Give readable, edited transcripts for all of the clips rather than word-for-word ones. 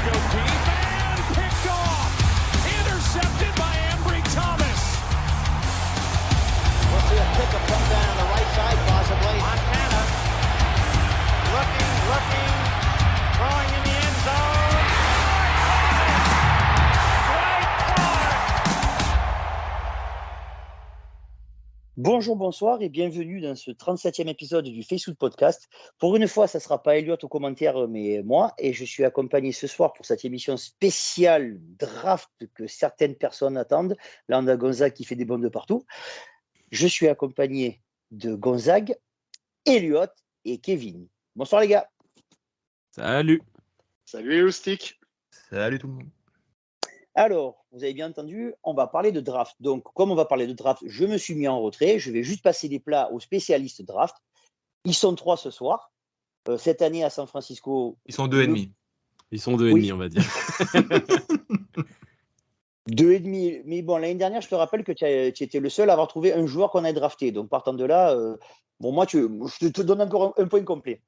go deep and picked off. Intercepted by Ambry Thomas. We'll see a pickup come down the right side possibly. Montana looking, throwing in the end zone. Bonjour, bonsoir et bienvenue dans ce 37e épisode du Facebook Podcast. Pour une fois, ça ne sera pas Elliot aux commentaires, mais moi. Et je suis accompagné ce soir pour cette émission spéciale draft que certaines personnes attendent. Là, on a Gonzague qui fait des bonds de partout. Je suis accompagné de Gonzague, Elliot et Kevin. Bonsoir les gars. Salut. Salut Eloustic. Salut tout le monde. Alors, vous avez bien entendu, on va parler de draft. Donc, comme on va parler de draft, je me suis mis en retrait. Je vais juste passer des plats aux spécialistes draft. Ils sont 3 ce soir. Cette année à San Francisco. Ils sont 2,5. Ils sont 2,5, on va dire. 2,5. Mais bon, l'année dernière, je te rappelle que tu étais le seul à avoir trouvé un joueur qu'on a drafté. Donc, partant de là, moi, je te donne encore un point complet.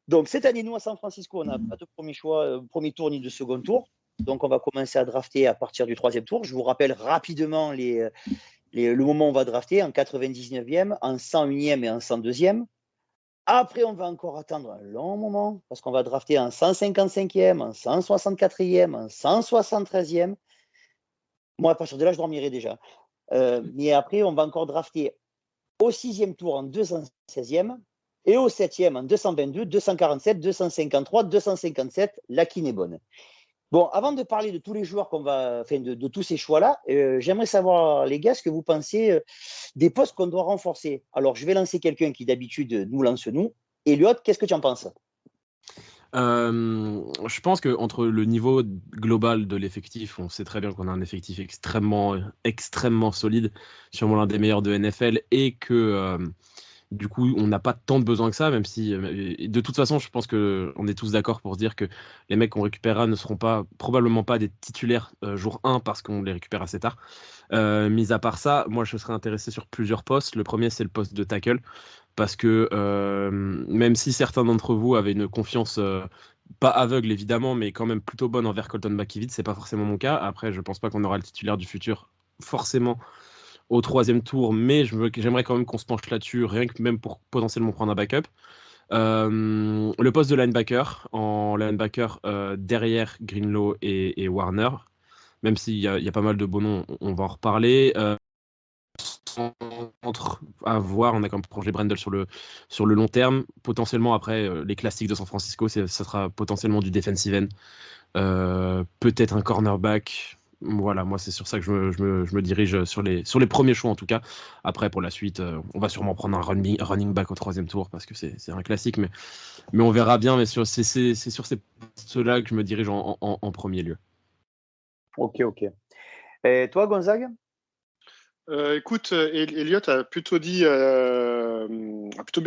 Donc, cette année, nous, à San Francisco, on n'a pas de premier choix, premier tour ni de second tour. Donc, on va commencer à drafter à partir du 3e tour. Je vous rappelle rapidement le moment où on va drafter, en 99e, en 101e et en 102e. Après, on va encore attendre un long moment parce qu'on va drafter en 155e, en 164e, en 173e. Moi, à partir de là, je dormirai déjà. Mais après, on va encore drafter au 6e tour en 216e et au 7e en 222, 247, 253, 257. La quine est bonne. Bon, avant de parler de tous les joueurs de tous ces choix-là, j'aimerais savoir, les gars, ce que vous pensez des postes qu'on doit renforcer. Alors, je vais lancer quelqu'un qui d'habitude nous lance nous. Elliot, qu'est-ce que tu en penses ? Je pense qu'entre le niveau global de l'effectif, on sait très bien qu'on a un effectif extrêmement solide, sûrement l'un des meilleurs de NFL, et que du coup, on n'a pas tant de besoin que ça, même si de toute façon, je pense qu'on est tous d'accord pour se dire que les mecs qu'on récupérera ne seront probablement pas des titulaires jour 1 parce qu'on les récupère assez tard. Mis à part ça, moi je serais intéressé sur plusieurs postes. Le premier, c'est le poste de tackle, parce que même si certains d'entre vous avaient une confiance pas aveugle évidemment, mais quand même plutôt bonne envers Colton McKivitz, c'est pas forcément mon cas. Après, je pense pas qu'on aura le titulaire du futur forcément au 3e tour, mais j'aimerais quand même qu'on se penche là-dessus, rien que même pour potentiellement prendre un backup. Le poste de linebacker, derrière Greenlaw et Warner, même s'il y a pas mal de beaux noms, on va en reparler. À voir, on a comme projet Brendel sur le long terme. Potentiellement, après, les classiques de San Francisco, ça sera potentiellement du defensive end, peut-être un cornerback. Voilà, moi c'est sur ça que je me dirige sur les premiers choix en tout cas. Après pour la suite, on va sûrement prendre un running back au 3e tour parce que c'est un classique, mais on verra bien. Mais c'est sur ces postes-là que je me dirige en premier lieu. Ok. Et toi, Gonzague ? Écoute, Elliot a plutôt bien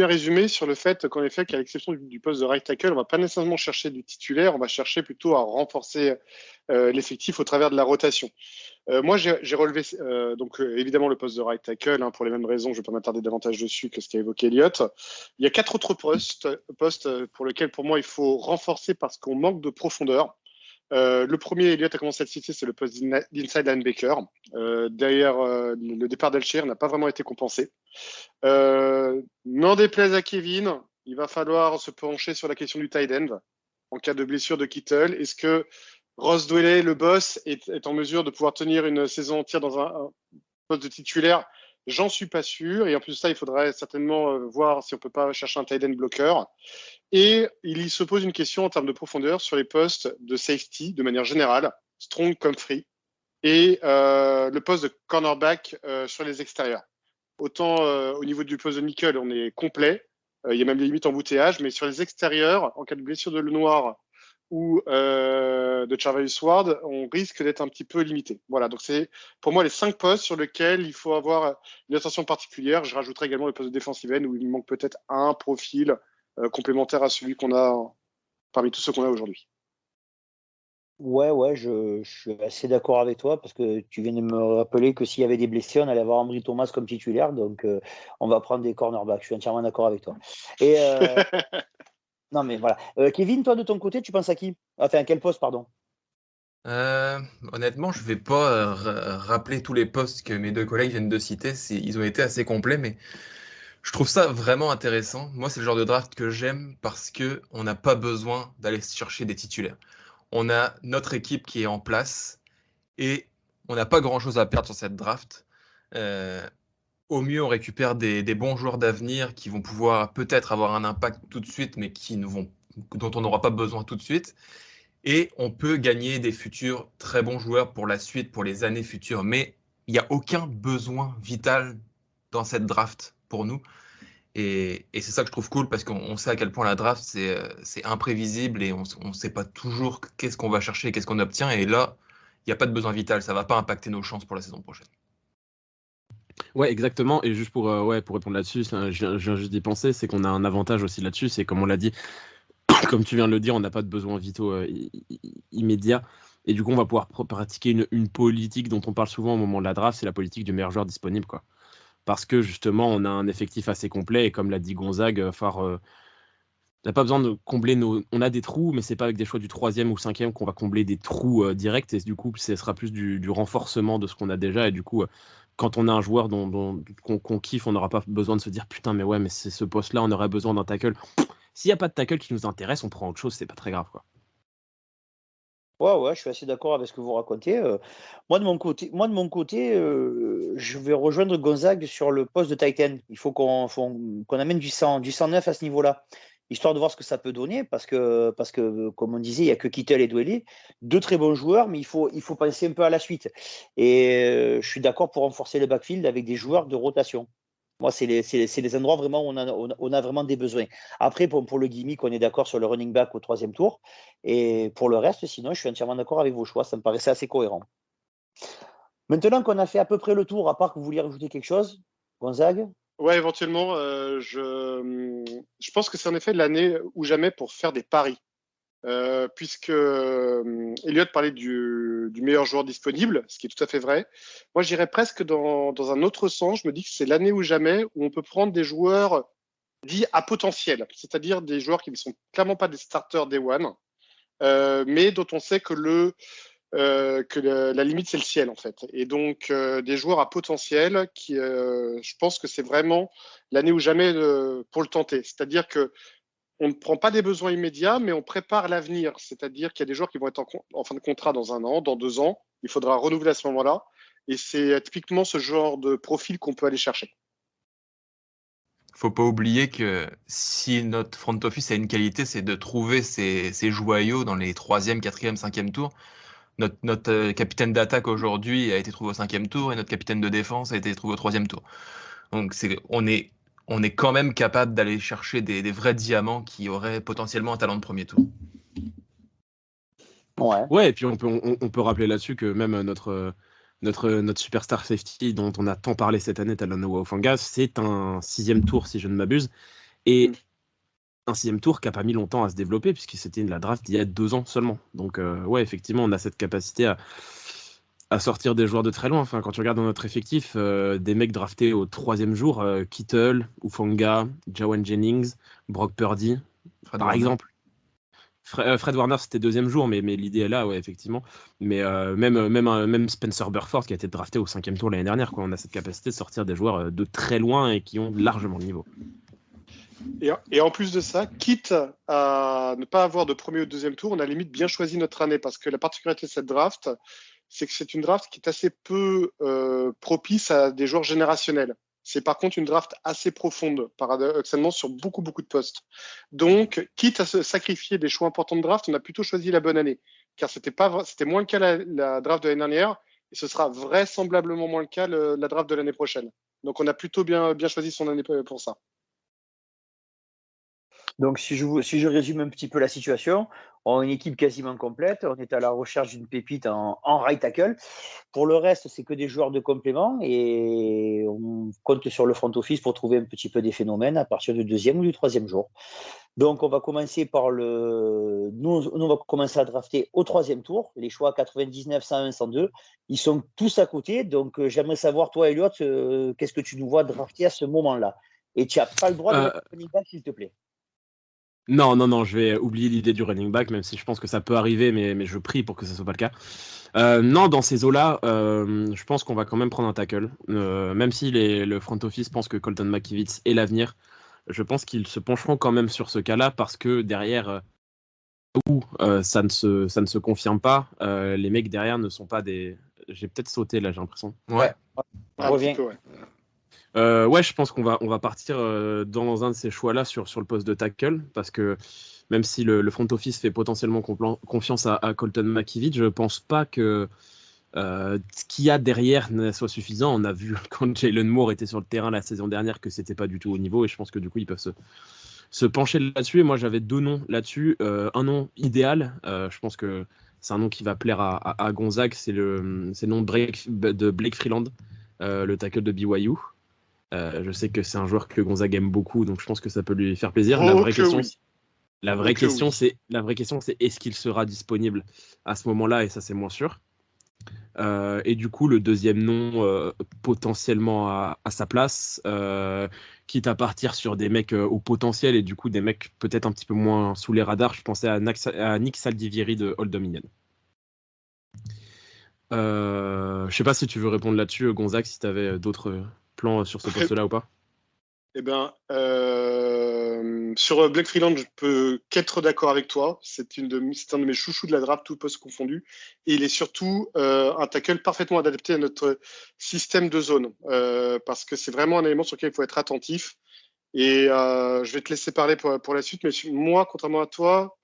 résumé sur le fait qu'en effet, qu'à l'exception du poste de right tackle, on va pas nécessairement chercher du titulaire, on va chercher plutôt à renforcer l'effectif au travers de la rotation. Moi, j'ai relevé évidemment le poste de right tackle, pour les mêmes raisons, je ne vais pas m'attarder davantage dessus que ce qu'a évoqué Elliot. Il y a 4 autres postes pour lesquels, pour moi, il faut renforcer parce qu'on manque de profondeur. Le premier, Elliot a commencé à le citer, c'est le poste d'inside linebacker. Derrière le départ d'Alshire n'a pas vraiment été compensé. N'en déplaise à Kevin, il va falloir se pencher sur la question du tight end en cas de blessure de Kittle. Est-ce que Ross Dwelley, le boss, est en mesure de pouvoir tenir une saison entière dans un poste de titulaire? J'en suis pas sûr. Et en plus de ça, il faudrait certainement voir si on peut pas chercher un tight end bloqueur. Et il se pose une question en termes de profondeur sur les postes de safety de manière générale, strong comme free, et le poste de cornerback sur les extérieurs. Autant au niveau du poste de nickel, on est complet, il y a même des limites embouteillage, mais sur les extérieurs, en cas de blessure de Lenoir ou de Charvarius Ward, on risque d'être un petit peu limité. Voilà, donc c'est pour moi les 5 postes sur lesquels il faut avoir une attention particulière. Je rajouterai également le poste de defensive end où il manque peut-être un profil complémentaire à celui qu'on a parmi tous ceux qu'on a aujourd'hui. Ouais, je suis assez d'accord avec toi parce que tu viens de me rappeler que s'il y avait des blessés, on allait avoir Ambry Thomas comme titulaire, donc on va prendre des cornerbacks. Je suis entièrement d'accord avec toi. Et non, mais voilà. Kevin, toi de ton côté, tu penses à qui ? Enfin, à quel poste, pardon ? Honnêtement, je vais pas rappeler tous les postes que mes deux collègues viennent de citer. Ils ont été assez complets, mais je trouve ça vraiment intéressant. Moi, c'est le genre de draft que j'aime parce que on n'a pas besoin d'aller chercher des titulaires. On a notre équipe qui est en place et on n'a pas grand-chose à perdre sur cette draft. Euh, Au mieux, on récupère des bons joueurs d'avenir qui vont pouvoir peut-être avoir un impact tout de suite, mais dont on n'aura pas besoin tout de suite. Et on peut gagner des futurs très bons joueurs pour la suite, pour les années futures. Mais il n'y a aucun besoin vital dans cette draft pour nous. Et c'est ça que je trouve cool parce qu'on sait à quel point la draft, c'est imprévisible et on ne sait pas toujours qu'est-ce qu'on va chercher et qu'est-ce qu'on obtient. Et là, il n'y a pas de besoin vital. Ça ne va pas impacter nos chances pour la saison prochaine. Ouais, exactement. Et juste pour répondre là-dessus, je viens juste d'y penser, c'est qu'on a un avantage aussi là-dessus, c'est comme on l'a dit, comme tu viens de le dire, on n'a pas de besoin vitaux immédiat. Et du coup, on va pouvoir pratiquer une politique dont on parle souvent au moment de la draft, c'est la politique du meilleur joueur disponible, quoi. Parce que justement, on a un effectif assez complet et comme l'a dit Gonzague, on n'a pas besoin de combler nos. On a des trous, mais c'est pas avec des choix du 3e ou 5e qu'on va combler des trous directs. Et du coup, ce sera plus du renforcement de ce qu'on a déjà. Et du coup, quand on a un joueur qu'on kiffe, on n'aura pas besoin de se dire putain, mais ouais, mais c'est ce poste-là, on aurait besoin d'un tackle. S'il n'y a pas de tackle qui nous intéresse, on prend autre chose, c'est pas très grave, quoi. Ouais, je suis assez d'accord avec ce que vous racontez. Moi, de mon côté, je vais rejoindre Gonzague sur le poste de Titan. Il faut qu'on amène du 109 à ce niveau-là, histoire de voir ce que ça peut donner, parce que comme on disait, il n'y a que Kittel et Dwelly, deux très bons joueurs, mais il faut penser un peu à la suite. Et je suis d'accord pour renforcer le backfield avec des joueurs de rotation. Moi, c'est les endroits vraiment où on a vraiment des besoins. Après, pour le gimmick, on est d'accord sur le running back au 3e tour. Et pour le reste, sinon, je suis entièrement d'accord avec vos choix. Ça me paraissait assez cohérent. Maintenant qu'on a fait à peu près le tour, à part que vous vouliez rajouter quelque chose, Gonzague? Ouais, éventuellement, je pense que c'est en effet l'année ou jamais pour faire des paris. Puisque Elliot parlait du meilleur joueur disponible, ce qui est tout à fait vrai. Moi, j'irais presque dans un autre sens. Je me dis que c'est l'année ou jamais où on peut prendre des joueurs dits à potentiel, c'est-à-dire des joueurs qui ne sont clairement pas des starters day one, mais dont on sait que la limite c'est le ciel en fait. Et donc des joueurs à potentiel qui, je pense que c'est vraiment l'année ou jamais pour le tenter. C'est-à-dire que on ne prend pas des besoins immédiats, mais on prépare l'avenir. C'est-à-dire qu'il y a des joueurs qui vont être en fin de contrat dans 1 an, dans 2 ans. Il faudra renouveler à ce moment-là. Et c'est typiquement ce genre de profil qu'on peut aller chercher. Faut pas oublier que si notre front office a une qualité, c'est de trouver ces joyaux dans les 3e, 4e, 5e tours. Notre capitaine d'attaque aujourd'hui a été trouvé au 5e tour et notre capitaine de défense a été trouvé au 3e tour. Donc on est quand même capable d'aller chercher des vrais diamants qui auraient potentiellement un talent de 1er tour. Ouais, et puis on peut rappeler là-dessus que même notre superstar safety dont on a tant parlé cette année, Talanoa Ofanga, c'est un 6e tour si je ne m'abuse. Et un 6e tour qui n'a pas mis longtemps à se développer puisque c'était la draft d'il y a 2 ans seulement. Donc ouais, effectivement, on a cette capacité à sortir des joueurs de très loin. Enfin, quand tu regardes dans notre effectif, des mecs draftés au 3e jour, Kittle, Ufanga, Jawan Jennings, Brock Purdy, par exemple. Fred Warner, c'était 2e jour, mais l'idée est là, ouais, effectivement. Mais même Spencer Burford, qui a été drafté au 5e tour l'année dernière, quoi. On a cette capacité de sortir des joueurs de très loin et qui ont largement le niveau. Et en plus de ça, quitte à ne pas avoir de 1er ou 2e tour, on a limite bien choisi notre année parce que la particularité de cette draft, c'est que c'est une draft qui est assez peu propice à des joueurs générationnels. C'est par contre une draft assez profonde, paradoxalement, sur beaucoup, beaucoup de postes. Donc, quitte à se sacrifier des choix importants de draft, on a plutôt choisi la bonne année. Car c'était moins le cas la draft de l'année dernière, et ce sera vraisemblablement moins le cas la draft de l'année prochaine. Donc, on a plutôt bien choisi son année pour ça. Donc, si je résume un petit peu la situation, on a une équipe quasiment complète. On est à la recherche d'une pépite en right tackle. Pour le reste, c'est que des joueurs de complément et on compte sur le front office pour trouver un petit peu des phénomènes à partir du 2e ou du 3e jour. Donc, on va commencer nous, on va commencer à drafter au 3e tour. Les choix 99, 101, 102, ils sont tous à côté. Donc, j'aimerais savoir, toi, Elliot, qu'est-ce que tu nous vois drafter à ce moment-là? Et tu n'as pas le droit de mettre running back, s'il te plaît. Non, je vais oublier l'idée du running back, même si je pense que ça peut arriver, mais je prie pour que ça soit pas le cas. Non, dans ces eaux-là, je pense qu'on va quand même prendre un tackle. Même si le front office pense que Colton McKivitz est l'avenir, je pense qu'ils se pencheront quand même sur ce cas-là parce que derrière, ça ne se confirme pas, les mecs derrière ne sont pas des... J'ai peut-être sauté là, j'ai l'impression. Ouais. Un Reviens. petit peu, ouais. Ouais, je pense qu'on va partir dans un de ces choix-là sur le poste de tackle, parce que même si le front office fait potentiellement confiance à Colton McKivitz, je pense pas que ce qu'il y a derrière ne soit suffisant. On a vu quand Jalen Moore était sur le terrain la saison dernière que c'était pas du tout au niveau, et je pense que du coup ils peuvent se pencher là-dessus. Et moi j'avais 2 noms là-dessus. Un nom idéal, je pense que c'est un nom qui va plaire à Gonzague, c'est le nom de Blake Freeland, le tackle de BYU. Je sais que c'est un joueur que Gonzague aime beaucoup, donc je pense que ça peut lui faire plaisir. La vraie question, c'est est-ce qu'il sera disponible à ce moment-là, et ça c'est moins sûr. Et du coup, le deuxième nom potentiellement à sa place, quitte à partir sur des mecs au potentiel et du coup des mecs peut-être un petit peu moins sous les radars, je pensais à Nick Saldivieri de Old Dominion. Je sais pas si tu veux répondre là-dessus, Gonzague, si tu avais d'autres plans sur ce poste-là ou pas. Eh bien, sur Blake Freeland, je peux qu'être d'accord avec toi. C'est un de mes chouchous de la draft, tout poste confondu. Et il est surtout un tackle parfaitement adapté à notre système de zone, parce que c'est vraiment un élément sur lequel il faut être attentif. Et je vais te laisser parler pour la suite, mais moi, contrairement à toi,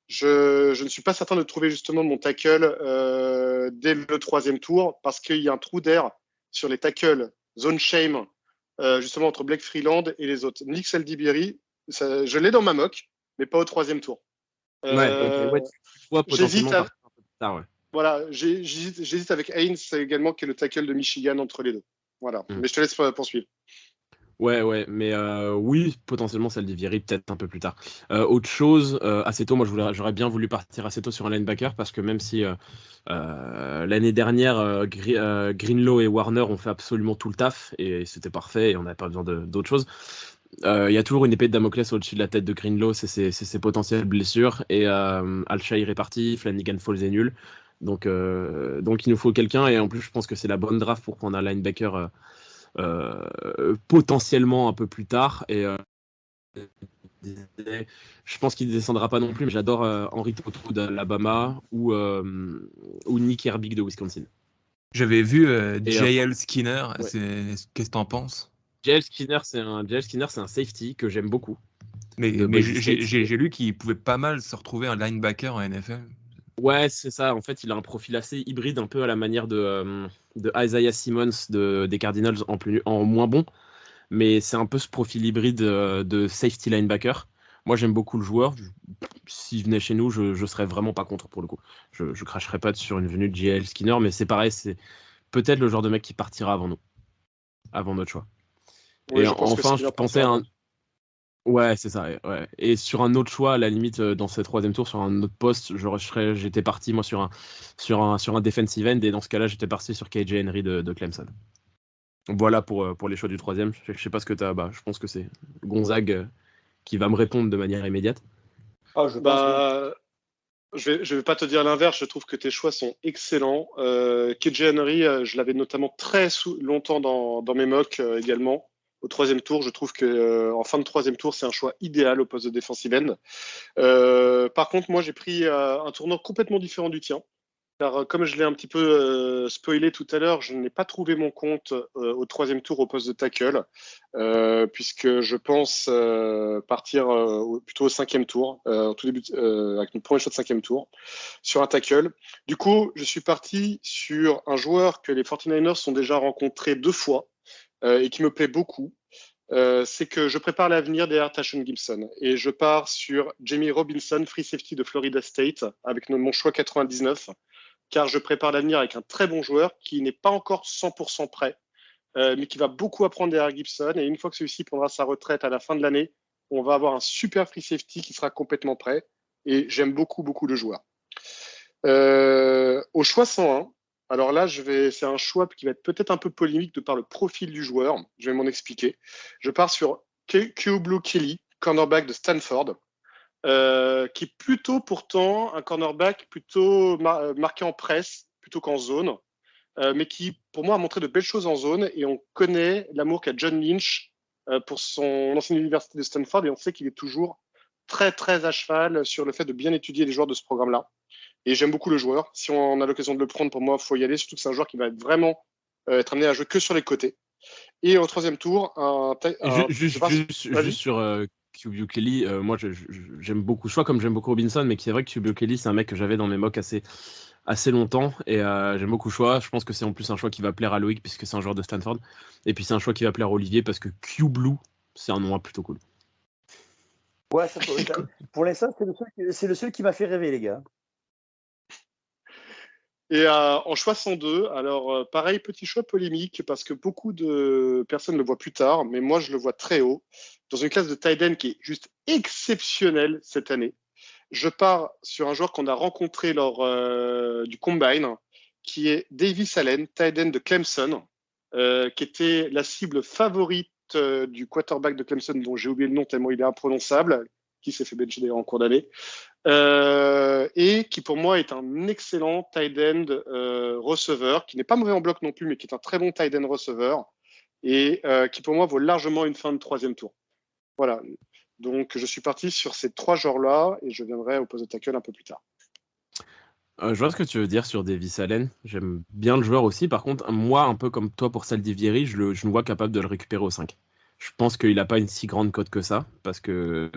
je ne suis pas certain de trouver justement mon tackle dès le 3e tour, parce qu'il y a un trou d'air sur les tackles zone shame, justement entre Blake Freeland et les autres. Nick Saldivieri, je l'ai dans ma mock, mais pas au 3e tour. Tu vois potentiellement partir un peu plus tard, ouais. Voilà, j'hésite avec Haynes également, qui est le tackle de Michigan entre les deux. Voilà, mais je te laisse poursuivre. Ouais, mais oui, potentiellement Saldivieri peut-être un peu plus tard. Autre chose, assez tôt, moi j'aurais bien voulu partir assez tôt sur un linebacker, parce que même si l'année dernière Greenlaw et Warner ont fait absolument tout le taf et c'était parfait et on n'avait pas besoin d'autre chose, il y a toujours une épée de Damoclès au-dessus de la tête de Greenlaw, c'est ses potentielles blessures, et Al-Shire est parti, Flanagan Falls est nul, donc il nous faut quelqu'un, et en plus je pense que c'est la bonne draft pour prendre un linebacker potentiellement un peu plus tard, et je pense qu'il ne descendra pas non plus, mais j'adore Henry Toto d'Alabama ou Nick Herbig de Wisconsin. J'avais vu J.L. Skinner, ouais. Qu'est-ce que t'en penses? J.L. Skinner, c'est un safety que j'aime beaucoup. Mais j'ai lu qu'il pouvait pas mal se retrouver un linebacker en NFL. Ouais, c'est ça. En fait, il a un profil assez hybride, un peu à la manière de Isaiah Simmons des Cardinals en moins bon. Mais c'est un peu ce profil hybride de safety linebacker. Moi, j'aime beaucoup le joueur. S'il venait chez nous, je serais vraiment pas contre pour le coup. Je cracherais pas sur une venue de J.L. Skinner, mais c'est pareil, c'est peut-être le genre de mec qui partira avant nous, avant notre choix. Ouais, et enfin, je pensais à un... Ouais, c'est ça. Ouais. Et sur un autre choix, à la limite, dans ce 3e tour, sur un autre poste, j'étais parti moi sur un defensive end, et dans ce cas-là, j'étais parti sur KJ Henry de Clemson. Voilà pour les choix du 3e. Je sais pas ce que tu as. Je pense que c'est Gonzague qui va me répondre de manière immédiate. Je vais pas te dire l'inverse. Je trouve que tes choix sont excellents. KJ Henry, je l'avais notamment très longtemps dans mes mocks également. Au 3e tour, je trouve que en fin de 3e tour, c'est un choix idéal au poste de defensive end. Par contre, moi, j'ai pris un tournant complètement différent du tien. Car comme je l'ai un petit peu spoilé tout à l'heure, je n'ai pas trouvé mon compte au 3e tour au poste de tackle, puisque je pense partir plutôt au 5e tour, au tout début, avec une première choix de 5e tour, sur un tackle. Du coup, je suis parti sur un joueur que les 49ers ont déjà rencontré 2 fois et qui me plaît beaucoup. C'est que je prépare l'avenir derrière Tashon Gibson, et je pars sur Jamie Robinson, free safety de Florida State, avec mon choix 99. Car je prépare l'avenir avec un très bon joueur qui n'est pas encore 100% prêt, mais qui va beaucoup apprendre derrière Gibson. Et une fois que celui-ci prendra sa retraite à la fin de l'année, on va avoir un super free safety qui sera complètement prêt. Et j'aime beaucoup, beaucoup le joueur. Au choix 101, alors là, c'est un choix qui va être peut-être un peu polémique de par le profil du joueur. Je vais m'en expliquer. Je pars sur Keoblo Kelly, cornerback de Stanford, qui est plutôt pourtant un cornerback plutôt marqué en presse plutôt qu'en zone, mais qui, pour moi, a montré de belles choses en zone. Et on connaît l'amour qu'a John Lynch pour son ancienne université de Stanford, et on sait qu'il est toujours très, très à cheval sur le fait de bien étudier les joueurs de ce programme-là. Et j'aime beaucoup le joueur. Si on a l'occasion de le prendre, pour moi, il faut y aller, surtout que c'est un joueur qui va vraiment être amené à jouer que sur les côtés. Et au troisième tour, juste sur QB Kelly, moi j'aime beaucoup, je vois comme j'aime beaucoup Robinson, mais c'est vrai que QB Kelly, c'est un mec que j'avais dans mes mocks assez longtemps, et j'aime beaucoup le choix. Je pense que c'est en plus un choix qui va plaire à Loïc, puisque c'est un joueur de Stanford, et puis c'est un choix qui va plaire à Olivier, parce que Q-Blue, c'est un nom plutôt cool. Ouais, pour l'instant, c'est le seul qui m'a fait rêver, les gars. Et en choix 102, alors pareil, petit choix polémique, parce que beaucoup de personnes le voient plus tard, mais moi je le vois très haut, dans une classe de tight end qui est juste exceptionnelle cette année. Je pars sur un joueur qu'on a rencontré lors du Combine, qui est Davis Allen, tight end de Clemson, qui était la cible favorite du quarterback de Clemson, dont j'ai oublié le nom tellement il est imprononçable, qui s'est fait bencher d'ailleurs en cours d'année, et qui pour moi est un excellent tight end receveur, qui n'est pas mauvais en bloc non plus, mais qui est un très bon tight end receveur, et qui pour moi vaut largement une fin de troisième tour. Voilà. Donc je suis parti sur ces trois joueurs-là, et je viendrai au poste de tackle un peu plus tard. Je vois ce que tu veux dire sur Davis Allen. J'aime bien le joueur aussi. Par contre, moi, un peu comme toi pour Saldivieri, je me vois capable de le récupérer au 5. Je pense qu'il n'a pas une si grande cote que ça, parce que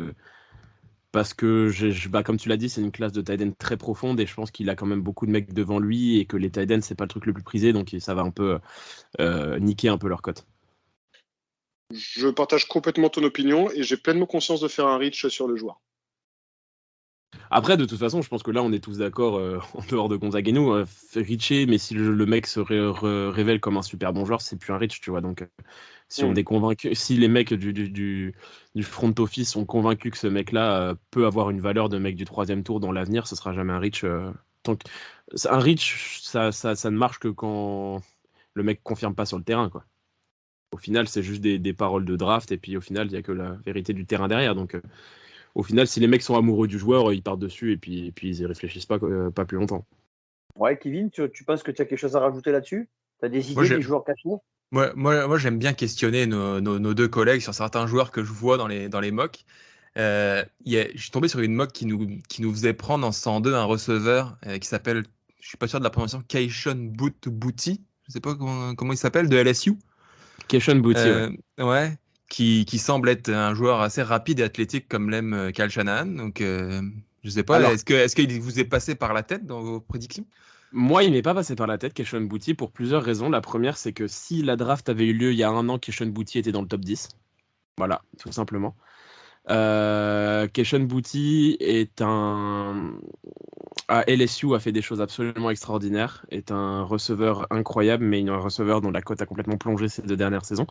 comme tu l'as dit, c'est une classe de tight end très profonde, et je pense qu'il a quand même beaucoup de mecs devant lui, et que les tight ends, c'est pas le truc le plus prisé, donc ça va un peu niquer un peu leur cote. Je partage complètement ton opinion, et j'ai pleinement conscience de faire un reach sur le joueur. Après, de toute façon, je pense que là, on est tous d'accord, en dehors de Gonzague et nous, Richie, mais si le mec se révèle comme un super bon joueur, c'est plus un Rich, tu vois. Donc, si on est convaincu, si les mecs du front office sont convaincus que ce mec-là peut avoir une valeur de mec du troisième tour dans l'avenir, ce sera jamais un Rich. Un Rich, ça ne marche que quand le mec confirme pas sur le terrain, quoi. Au final, c'est juste des paroles de draft, et puis au final, il n'y a que la vérité du terrain derrière. Donc, au final, si les mecs sont amoureux du joueur, ils partent dessus, et puis ils y réfléchissent pas plus longtemps. Ouais, Kevin, tu penses que tu as quelque chose à rajouter là-dessus? Tu as des idées des joueurs cachés? Moi, j'aime bien questionner nos deux collègues sur certains joueurs que je vois dans les mocks. Je suis tombé sur une mock qui nous faisait prendre en 102 un receveur qui s'appelle, je suis pas sûr de la prononciation, Keishon Boutti, je sais pas comment il s'appelle, de LSU. Keishon Boutti, ouais. Qui semble être un joueur assez rapide et athlétique comme l'aime Kyle Shanahan. Donc, je sais pas, est-ce qu'il vous est passé par la tête dans vos prédictions? Moi, il m'est pas passé par la tête, Keishon Boutti, pour plusieurs raisons. La première, c'est que si la draft avait eu lieu il y a un an, Keishon Boutti était dans le top 10. Voilà, tout simplement. Keishon Boutti à LSU a fait des choses absolument extraordinaires, est un receveur incroyable, mais un receveur dont la cote a complètement plongé ces 2 dernières saisons.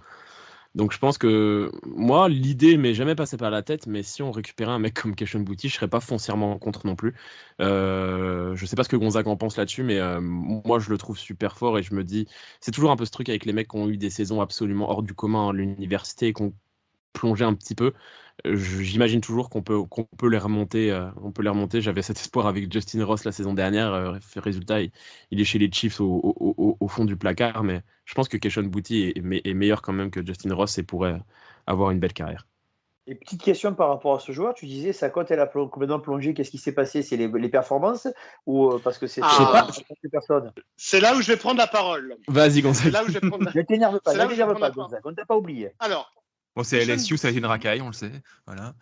Donc je pense que moi, l'idée m'est jamais passée par la tête, mais si on récupérait un mec comme Keishon Boutti, je serais pas foncièrement contre non plus. Je sais pas ce que Gonzague en pense là-dessus, mais moi je le trouve super fort, et je me dis, c'est toujours un peu ce truc avec les mecs qui ont eu des saisons absolument hors du commun à l'université et qui ont plongé un petit peu. J'imagine toujours qu'on peut les remonter. J'avais cet espoir avec Justin Ross la saison dernière. Résultat, il est chez les Chiefs au fond du placard. Mais je pense que Keishon Boutti est meilleur quand même que Justin Ross et pourrait avoir une belle carrière. Et petite question par rapport à ce joueur, tu disais sa cote elle a complètement plongé. Qu'est-ce qui s'est passé? C'est les performances ou parce que c'est personne? C'est là où je vais prendre la parole. Vas-y, Gonzague. C'est là où je vais prendre Ne t'énerve pas, Gonzague. On ne t'a pas oublié. Alors. Bon, c'est LSU, ça a été une racaille, on le sait. Voilà.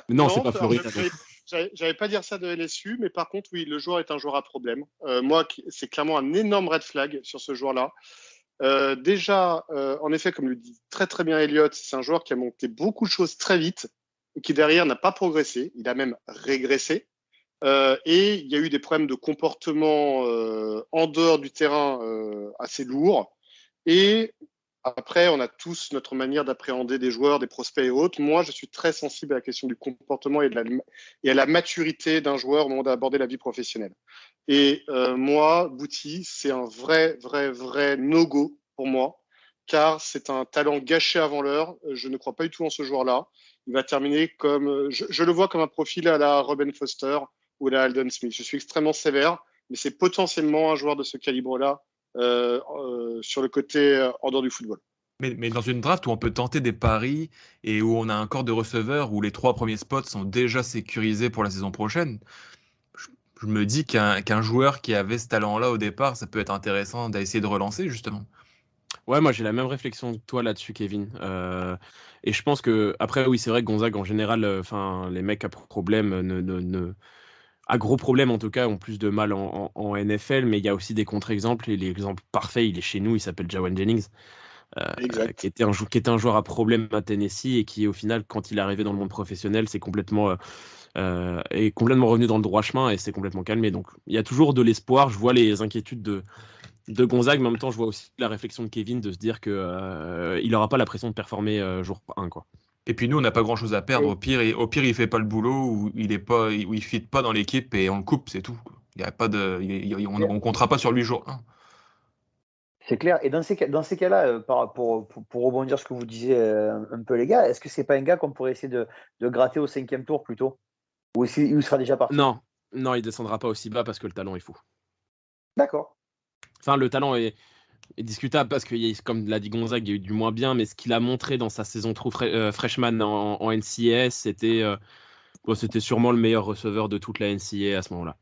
Non, c'est pas Floride. J'allais pas dire ça de LSU, mais par contre, oui, le joueur est un joueur à problème. Moi, c'est clairement un énorme red flag sur ce joueur-là. Déjà, en effet, comme le dit très très bien Elliott, c'est un joueur qui a monté beaucoup de choses très vite et qui derrière n'a pas progressé. Il a même régressé. Et il y a eu des problèmes de comportement en dehors du terrain assez lourds. Et après, on a tous notre manière d'appréhender des joueurs, des prospects et autres. Moi, je suis très sensible à la question du comportement et à la maturité d'un joueur au moment d'aborder la vie professionnelle. Et moi, Boutti, c'est un vrai no-go pour moi, car c'est un talent gâché avant l'heure. Je ne crois pas du tout en ce joueur-là. Il va terminer comme, je le vois comme un profil à la Robin Foster ou à la Alden Smith. Je suis extrêmement sévère, mais c'est potentiellement un joueur de ce calibre-là sur le côté en dehors du football. Mais dans une draft où on peut tenter des paris et où on a un corps de receveurs où les 3 premiers spots sont déjà sécurisés pour la saison prochaine, je me dis qu'un joueur qui avait ce talent-là au départ, ça peut être intéressant d'essayer de relancer justement. Ouais, moi j'ai la même réflexion que toi là-dessus, Kevin. Et je pense que, après, oui, c'est vrai que Gonzague en général, les mecs à problème à gros problèmes en tout cas, ont plus de mal en NFL, mais il y a aussi des contre-exemples. Et l'exemple parfait, il est chez nous, il s'appelle Jawan Jennings. Exact. Qui était un joueur à problème à Tennessee et qui, au final, quand il est arrivé dans le monde professionnel, est complètement revenu dans le droit chemin et s'est complètement calmé. Donc, il y a toujours de l'espoir. Je vois les inquiétudes de Gonzague, mais en même temps, je vois aussi la réflexion de Kevin de se dire qu'il n'aura pas la pression de performer jour 1, quoi. Et puis nous, on n'a pas grand-chose à perdre. Au pire, il fait pas le boulot ou il fit pas dans l'équipe et on le coupe, c'est tout. Il y a pas on comptera pas sur lui jour 1. C'est clair. Et dans ces cas-là, pour rebondir sur ce que vous disiez un peu, les gars, est-ce que c'est pas un gars qu'on pourrait essayer de gratter au 5e tour plutôt? Ou il sera déjà parti? Non, il descendra pas aussi bas parce que le talent est fou. D'accord. Enfin, le talent est discutable parce que, comme l'a dit Gonzague, il y a eu du moins bien, mais ce qu'il a montré dans sa saison freshman en NCAA, c'était sûrement le meilleur receveur de toute la NCAA à ce moment-là.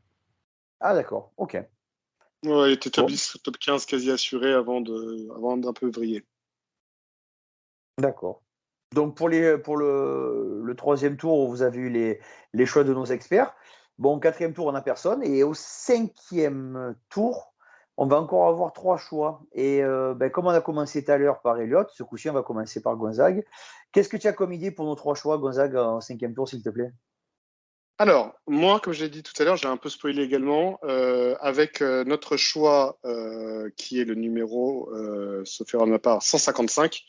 Ah d'accord, ok. Ouais, il était top 15 quasi assuré avant d'un peu vriller. D'accord. Donc pour le 3e tour, vous avez eu les choix de nos experts. Bon, 4e tour, on n'a personne. Et au 5e tour, on va encore avoir 3 choix. Et comme on a commencé tout à l'heure par Elliott, ce coup-ci, on va commencer par Gonzague. Qu'est-ce que tu as comme idée pour nos 3 choix, Gonzague, en 5e tour, s'il te plaît? Alors, moi, comme je l'ai dit tout à l'heure, j'ai un peu spoilé également, avec notre choix qui est le numéro, sauf erreur de ma part, 155.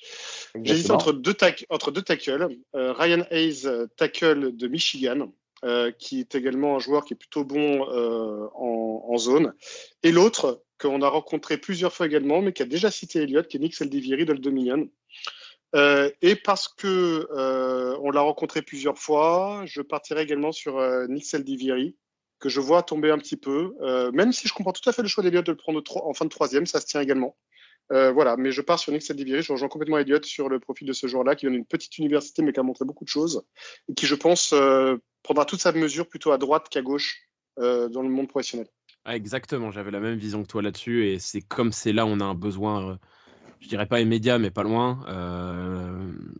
J'hésite entre deux tackles. Ryan Hayes, tackle de Michigan, qui est également un joueur qui est plutôt bon en zone. Et l'autre, qu'on a rencontré plusieurs fois également, mais qui a déjà cité Elliott, qui est Nick Saldiviri de Old Dominion. Et parce que on l'a rencontré plusieurs fois, je partirai également sur Nick Saldiviri, que je vois tomber un petit peu, même si je comprends tout à fait le choix d'Elliott de le prendre en fin de 3e, ça se tient également. Voilà, mais je pars sur Nick Saldiviri, je rejoins complètement Elliott sur le profil de ce joueur-là, qui vient d'une petite université, mais qui a montré beaucoup de choses, et qui, je pense, prendra toute sa mesure plutôt à droite qu'à gauche dans le monde professionnel. Ah, exactement, j'avais la même vision que toi là-dessus, et c'est là où on a un besoin, je dirais pas immédiat, mais pas loin,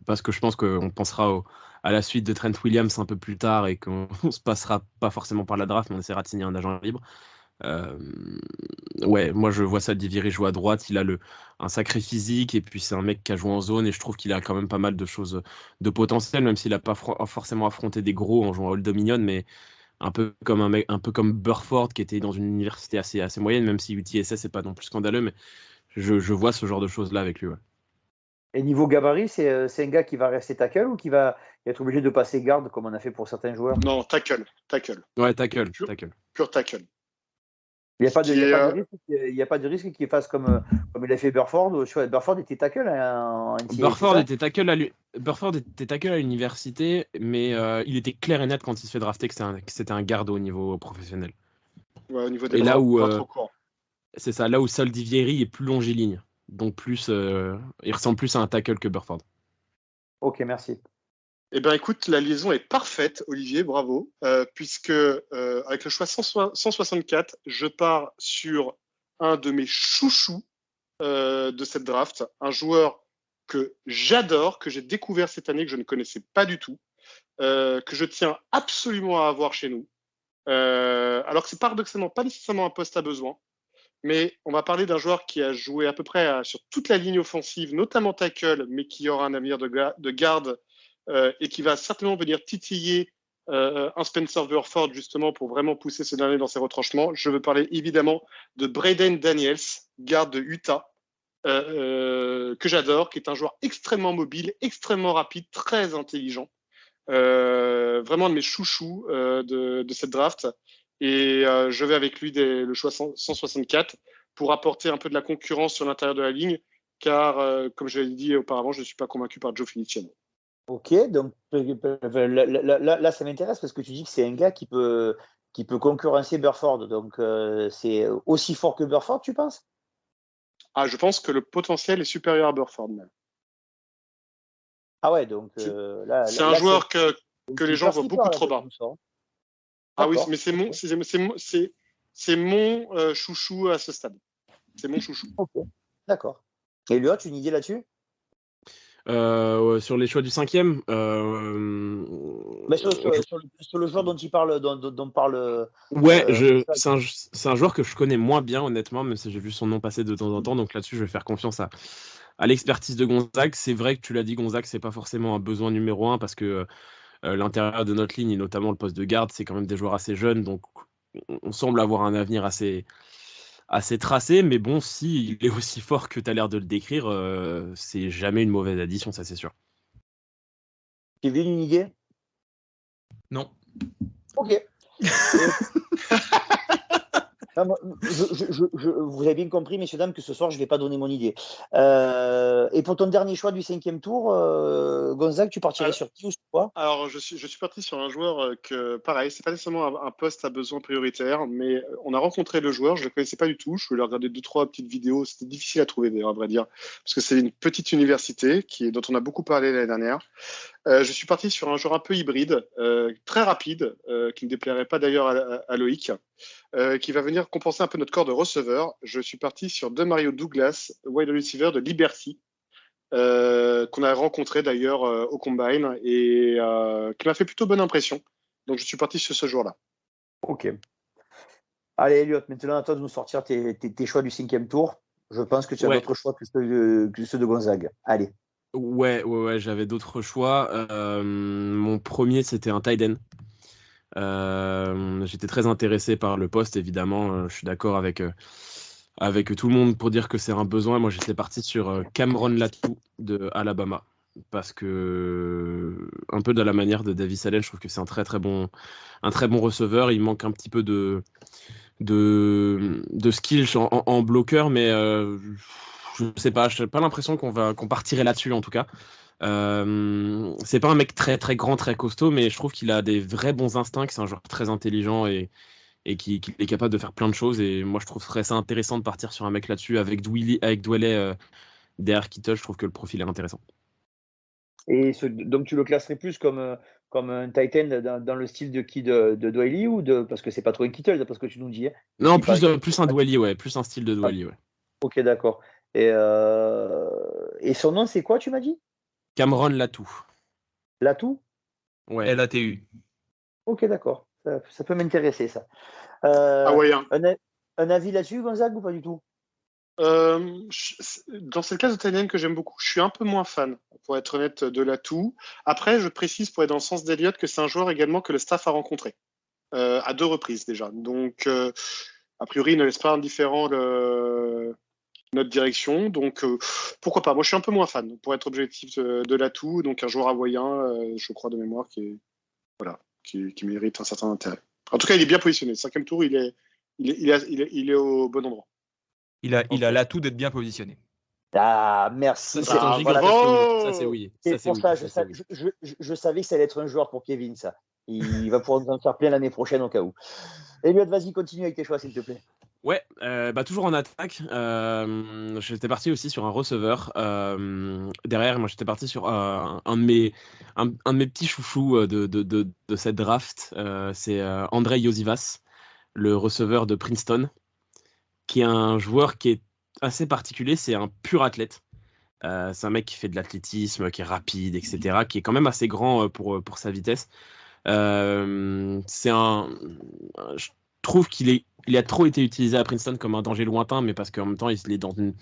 parce que je pense qu'on pensera à la suite de Trent Williams un peu plus tard et qu'on se passera pas forcément par la draft, mais on essaiera de signer un agent libre. Ouais, moi je vois Saldiviri jouer à droite, il a un sacré physique et puis c'est un mec qui a joué en zone et je trouve qu'il a quand même pas mal de choses de potentiel, même s'il n'a pas forcément affronté des gros en jouant à Old Dominion, mais un peu comme Burford qui était dans une université assez moyenne, même si UTSS c'est pas non plus scandaleux, mais je vois ce genre de choses là avec lui. Ouais. Et niveau gabarit, c'est un gars qui va rester tackle ou qui va être obligé de passer garde comme on a fait pour certains joueurs? Non, tackle. Ouais, tackle. Pur tackle. Il n'y a pas de risque qu'il fasse comme il a fait Burford. Burford était tackle en NCAA. Burford était tackle à l'université, mais il était clair et net quand il se fait drafter que c'était un garde au niveau professionnel. Ouais, au niveau des et là où trop court. C'est ça, là où Saldiviri est plus longiligne, donc il ressemble plus à un tackle que Burford. Ok, merci. Eh bien, écoute, la liaison est parfaite, Olivier, bravo, puisque avec le choix 164, je pars sur un de mes chouchous de cette draft, un joueur que j'adore, que j'ai découvert cette année, que je ne connaissais pas du tout, que je tiens absolument à avoir chez nous, alors que c'est paradoxalement pas nécessairement un poste à besoin, mais on va parler d'un joueur qui a joué à peu près sur toute la ligne offensive, notamment tackle, mais qui aura un avenir de garde, et qui va certainement venir titiller un Spencer Burford justement pour vraiment pousser ce dernier dans ses retranchements. Je veux parler évidemment de Braden Daniels, garde de Utah, que j'adore, qui est un joueur extrêmement mobile, extrêmement rapide, très intelligent. Vraiment un de mes chouchous de cette draft. Et je vais avec lui le choix 164 pour apporter un peu de la concurrence sur l'intérieur de la ligne, car, comme je l'ai dit auparavant, je ne suis pas convaincu par Joe Feliciano. Ok, donc là, ça m'intéresse parce que tu dis que c'est un gars qui peut concurrencer Burford. Donc, c'est aussi fort que Burford, tu penses? Ah, je pense que le potentiel est supérieur à Burford même. Ah ouais, donc là, C'est un joueur que les gens voient beaucoup trop bas. Ah oui, D'accord. mais c'est mon chouchou à ce stade. C'est mon chouchou. Ok, d'accord. Et lui, tu as une idée là-dessus? Sur les choix du 5e, Bah, sur le joueur dont il parle, dont parle. ouais, Ça. c'est un joueur que je connais moins bien, honnêtement, même si j'ai vu son nom passer de temps en temps. Donc là-dessus, je vais faire confiance à l'expertise de Gonzague. C'est vrai que tu l'as dit, Gonzague, c'est pas forcément un besoin numéro 1 parce que l'intérieur de notre ligne, et notamment le poste de garde, c'est quand même des joueurs assez jeunes. Donc on semble avoir un avenir assez tracé. Mais bon, s'il est aussi fort que tu as l'air de le décrire, c'est jamais une mauvaise addition, ça c'est sûr. Kevin, une idée? Non. Ok. Non, vous avez bien compris, messieurs, dames, que ce soir, je ne vais pas donner mon idée. Et pour ton dernier choix du 5e tour, Gonzague, tu partirais sur qui ou sur quoi? Alors, je suis parti sur un joueur que, pareil, c'est pas nécessairement un poste à besoin prioritaire, mais on a rencontré le joueur, je le connaissais pas du tout. Je voulais regarder 2-3 petites vidéos. C'était difficile à trouver, d'ailleurs, à vrai dire, parce que c'est une petite université dont on a beaucoup parlé l'année dernière. Je suis parti sur un joueur un peu hybride, très rapide, qui ne déplairait pas d'ailleurs à Loïc, qui va venir compenser un peu notre corps de receveur. Je suis parti sur Demario Douglas, wide receiver de Liberty, qu'on a rencontré d'ailleurs au Combine et qui m'a fait plutôt bonne impression. Donc je suis parti sur ce joueur-là. Ok. Allez, Elliot, maintenant à toi de nous sortir tes choix du 5e tour. Je pense que tu as d'autres choix que ceux de Gonzague. Allez. Ouais, j'avais d'autres choix. Mon premier, c'était un tight end. J'étais très intéressé par le poste, évidemment. Je suis d'accord avec tout le monde pour dire que c'est un besoin. Moi, j'étais parti sur Cameron Latou de Alabama. Parce que, un peu de la manière de Davis Allen, je trouve que c'est un très bon receveur. Il manque un petit peu de skills en bloqueur, mais je sais pas, j'ai pas l'impression qu'on partirait là-dessus en tout cas. C'est pas un mec très très grand, très costaud, mais je trouve qu'il a des vrais bons instincts, que c'est un joueur très intelligent et qui est capable de faire plein de choses. Et moi, je trouverais ça intéressant de partir sur un mec là-dessus avec Dwelley derrière Kittle. Je trouve que le profil est intéressant. Et donc tu le classerais plus comme un tight end dans le style de qui de Dwelley ou parce que c'est pas trop un Kittle d'après ce que tu nous dis. Non, plus un Dwelley, ouais, plus un style de Dwelley, ouais. Ok, d'accord. Et son nom, c'est quoi, tu m'as dit? Cameron Latou. Latou? Ouais. LATU. Ok, d'accord. Ça peut m'intéresser, ça. Hawaïen. Un avis là-dessus, Gonzague, ou pas du tout? Dans cette classe de tight end que j'aime beaucoup, je suis un peu moins fan, pour être honnête, de Latou. Après, je précise, pour être dans le sens d'Eliott, que c'est un joueur également que le staff a rencontré à 2 reprises déjà. Donc, a priori, il ne laisse pas indifférent notre direction. Donc, pourquoi pas. Moi, je suis un peu moins fan, pour être objectif, de Latou. Donc, un joueur hawaïen, je crois de mémoire, qui mérite un certain intérêt. En tout cas, il est bien positionné. 5e tour, il est au bon endroit. Il a l'atout d'être bien positionné. Ah, merci. Ça, c'est oui. C'est pour ça, je savais que ça allait être un joueur pour Kevin, ça. Il va pouvoir nous en faire plein l'année prochaine au cas où. Elliot, vas-y, continue avec tes choix, s'il te plaît. Ouais, toujours en attaque. J'étais parti aussi sur un receveur. Derrière, moi, j'étais parti sur un de mes petits chouchous de cette draft. C'est Andrei Iosivas, le receveur de Princeton, qui est un joueur qui est assez particulier. C'est un pur athlète. C'est un mec qui fait de l'athlétisme, qui est rapide, etc., qui est quand même assez grand pour sa vitesse. Je trouve qu'il a trop été utilisé à Princeton comme un danger lointain, mais parce qu'en même temps, il est dans une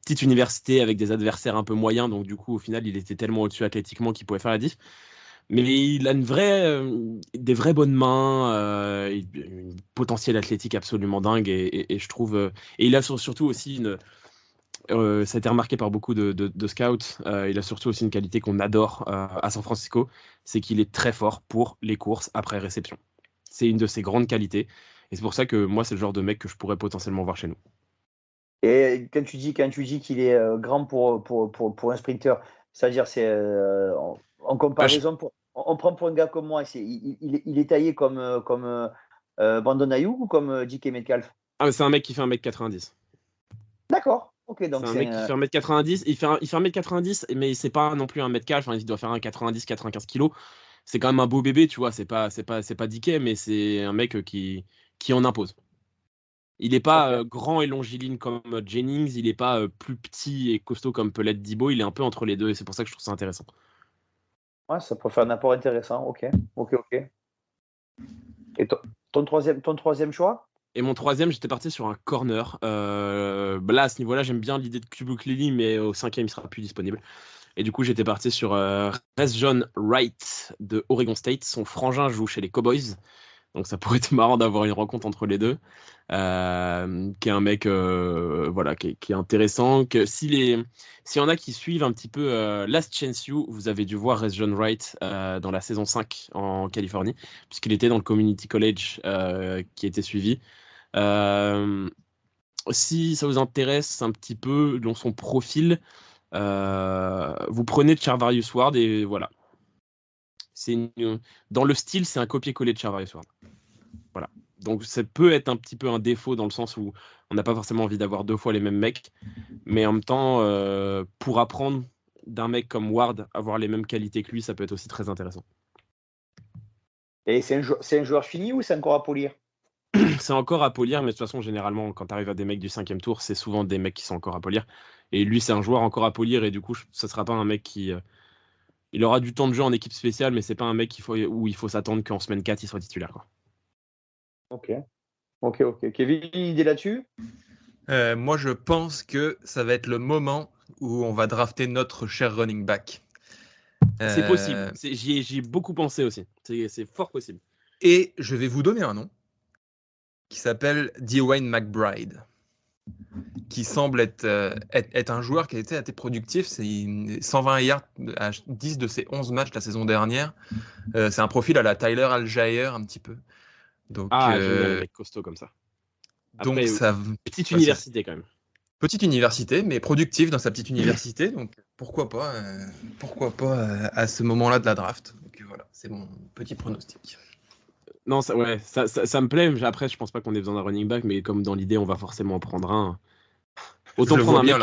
petite université avec des adversaires un peu moyens, donc du coup, au final, il était tellement au-dessus athlétiquement qu'il pouvait faire la diff. Mais il a des vraies bonnes mains, un potentiel athlétique absolument dingue, et je trouve. Et il a surtout aussi ça a été remarqué par beaucoup de scouts. Il a surtout aussi une qualité qu'on adore à San Francisco, c'est qu'il est très fort pour les courses après réception. C'est une de ses grandes qualités. Et c'est pour ça que moi, c'est le genre de mec que je pourrais potentiellement voir chez nous. Et quand tu dis qu'il est grand pour un sprinter, c'est-à-dire en comparaison, on prend pour un gars comme moi, il est taillé comme Brandon Ayuk ou comme DK Metcalf? Ah, mais c'est un mec qui fait 1m90. D'accord. Ok, donc c'est un mec qui fait 1m90. Il fait 1m90, mais c'est pas non plus un mètre calf. Enfin, il doit faire un 90-95 kg. C'est quand même un beau bébé, tu vois. C'est pas DK, mais c'est un mec qui en impose. Il n'est pas grand et longiligne comme Jennings. Il n'est pas plus petit et costaud comme peut l'être Debo. Il est un peu entre les deux et c'est pour ça que je trouve ça intéressant. Ouais, ça peut faire un apport intéressant. Ok. Et ton troisième choix? Et mon troisième, j'étais parti sur un corner. Là, à ce niveau-là, j'aime bien l'idée de Kubuk Lily, mais au 5e, il sera plus disponible. Et du coup, j'étais parti sur Reshjon Wright de Oregon State. Son frangin joue chez les Cowboys. Donc ça pourrait être marrant d'avoir une rencontre entre les deux. Qui est un mec qui est intéressant. S'il y en a qui suivent un petit peu Last Chance You, vous avez dû voir Reshjon Wright dans la saison 5 en Californie, puisqu'il était dans le Community College qui était suivi. Si ça vous intéresse un petit peu dans son profil, vous prenez Charvarius Ward et voilà. Dans le style, c'est un copier-coller de Charvarius Ward. Voilà. Donc ça peut être un petit peu un défaut dans le sens où on n'a pas forcément envie d'avoir 2 fois les mêmes mecs, mais en même temps, pour apprendre d'un mec comme Ward, avoir les mêmes qualités que lui, ça peut être aussi très intéressant. Et c'est un joueur fini ou c'est encore à polir? C'est encore à polir, mais de toute façon, généralement, quand tu arrives à des mecs du 5e tour, c'est souvent des mecs qui sont encore à polir. Et lui, c'est un joueur encore à polir, et du coup, ça sera pas un mec qui... il aura du temps de jeu en équipe spéciale, mais c'est pas un mec où il faut s'attendre qu'en semaine 4, il soit titulaire, quoi. Ok. Kevin, une idée là-dessus? Moi, je pense que ça va être le moment où on va drafter notre cher running back. C'est possible. J'y ai beaucoup pensé aussi. C'est fort possible. Et je vais vous donner un nom qui s'appelle Dwayne McBride, qui semble être un joueur qui a été assez productif. C'est 120 yards à 10 de ses 11 matchs la saison dernière. C'est un profil à la Tyler Algier un petit peu. Donc, j'aime bien les mecs costauds comme ça. Après, petite université quand même. Petite université, mais productif dans sa petite université. Donc pourquoi pas à ce moment-là de la draft. Donc voilà, c'est mon petit pronostic. Non, ça me plaît. Mais après, je pense pas qu'on ait besoin d'un running back, mais comme dans l'idée, on va forcément en prendre un. Autant prendre un mec.